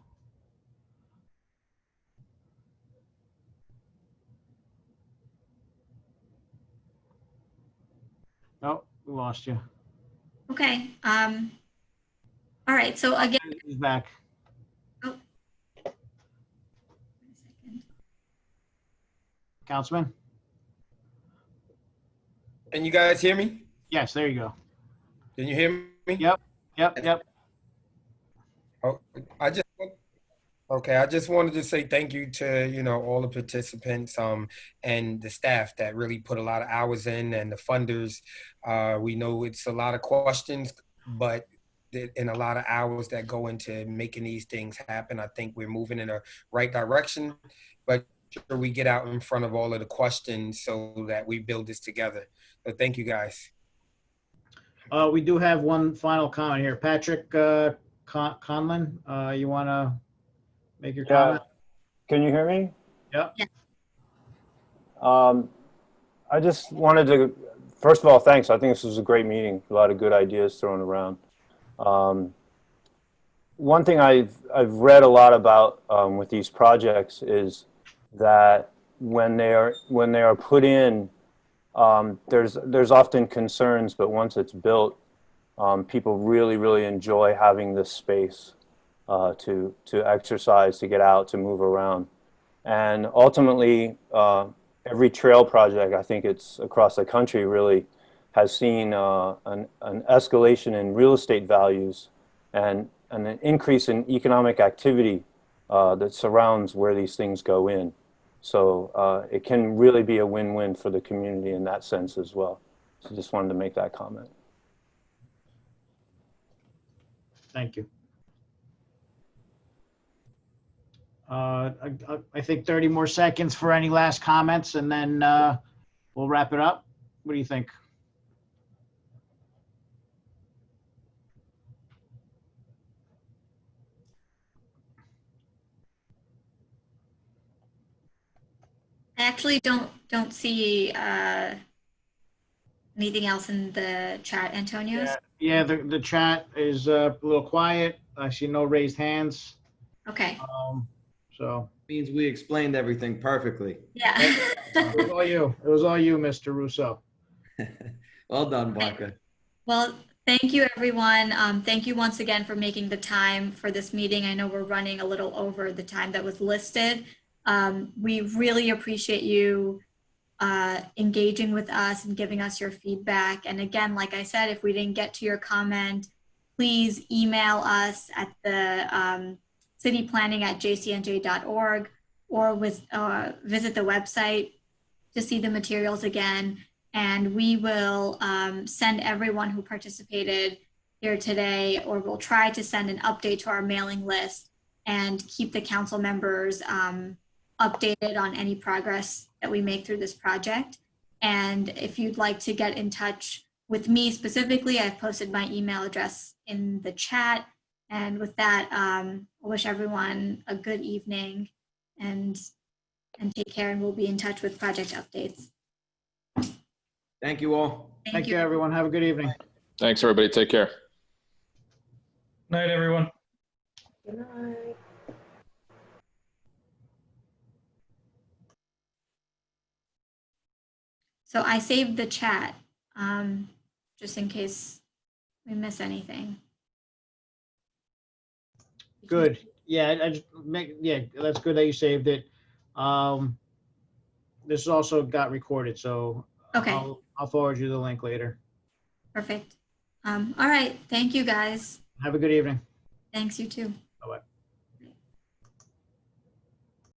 Oh, we lost you. Okay. All right. So again, He's back. oh, Councilman? Can you guys hear me? Yes, there you go. Can you hear me? Yep. Oh, I just wanted to say thank you to, all the participants, and the staff that really put a lot of hours in, and the funders. We know it's a lot of questions, but and a lot of hours that go into making these things happen. I think we're moving in a right direction, but sure we get out in front of all of the questions so that we build this together. So thank you guys. We do have one final comment here. Patrick Conlon, you want to make your comment? Can you hear me? Yep. I just wanted to, first of all, thanks. I think this was a great meeting. A lot of good ideas thrown around. One thing I've read a lot about with these projects is that when they are put in, there's often concerns, but once it's built, people really enjoy having this space to exercise, to get out, to move around. And ultimately, every trail project, I think it's across the country, really has seen an escalation in real estate values and an increase in economic activity that surrounds where these things go in. So it can really be a win-win for the community in that sense as well. So just wanted to make that comment. Thank you. I think 30 more seconds for any last comments, and then we'll wrap it up. What do you think? I actually don't see anything else in the chat, Antonio. Yeah, the chat is a little quiet. I see no raised hands. Okay. So means we explained everything perfectly. Yeah. It was all you. It was all you, Mr. Russo. Well done, Barca. Well, thank you, everyone. Thank you once again for making the time for this meeting. I know we're running a little over the time that was listed. We really appreciate you engaging with us and giving us your feedback. And again, like I said, if we didn't get to your comment, please email us at the cityplanning@jcnj.org or visit the website to see the materials again. And we will send everyone who participated here today, or we'll try to send an update to our mailing list and keep the council members updated on any progress that we make through this project. And if you'd like to get in touch with me specifically, I've posted my email address in the chat. And with that, I wish everyone a good evening and take care, and we'll be in touch with project updates. Thank you all. Thank you, everyone. Have a good evening. Thanks, everybody. Take care. Night, everyone. Good night. So I saved the chat just in case we miss anything. Good. Yeah, that's good that you saved it. This also got recorded, so Okay. I'll forward you the link later. Perfect. All right. Thank you, guys. Have a good evening. Thanks, you too. Bye-bye.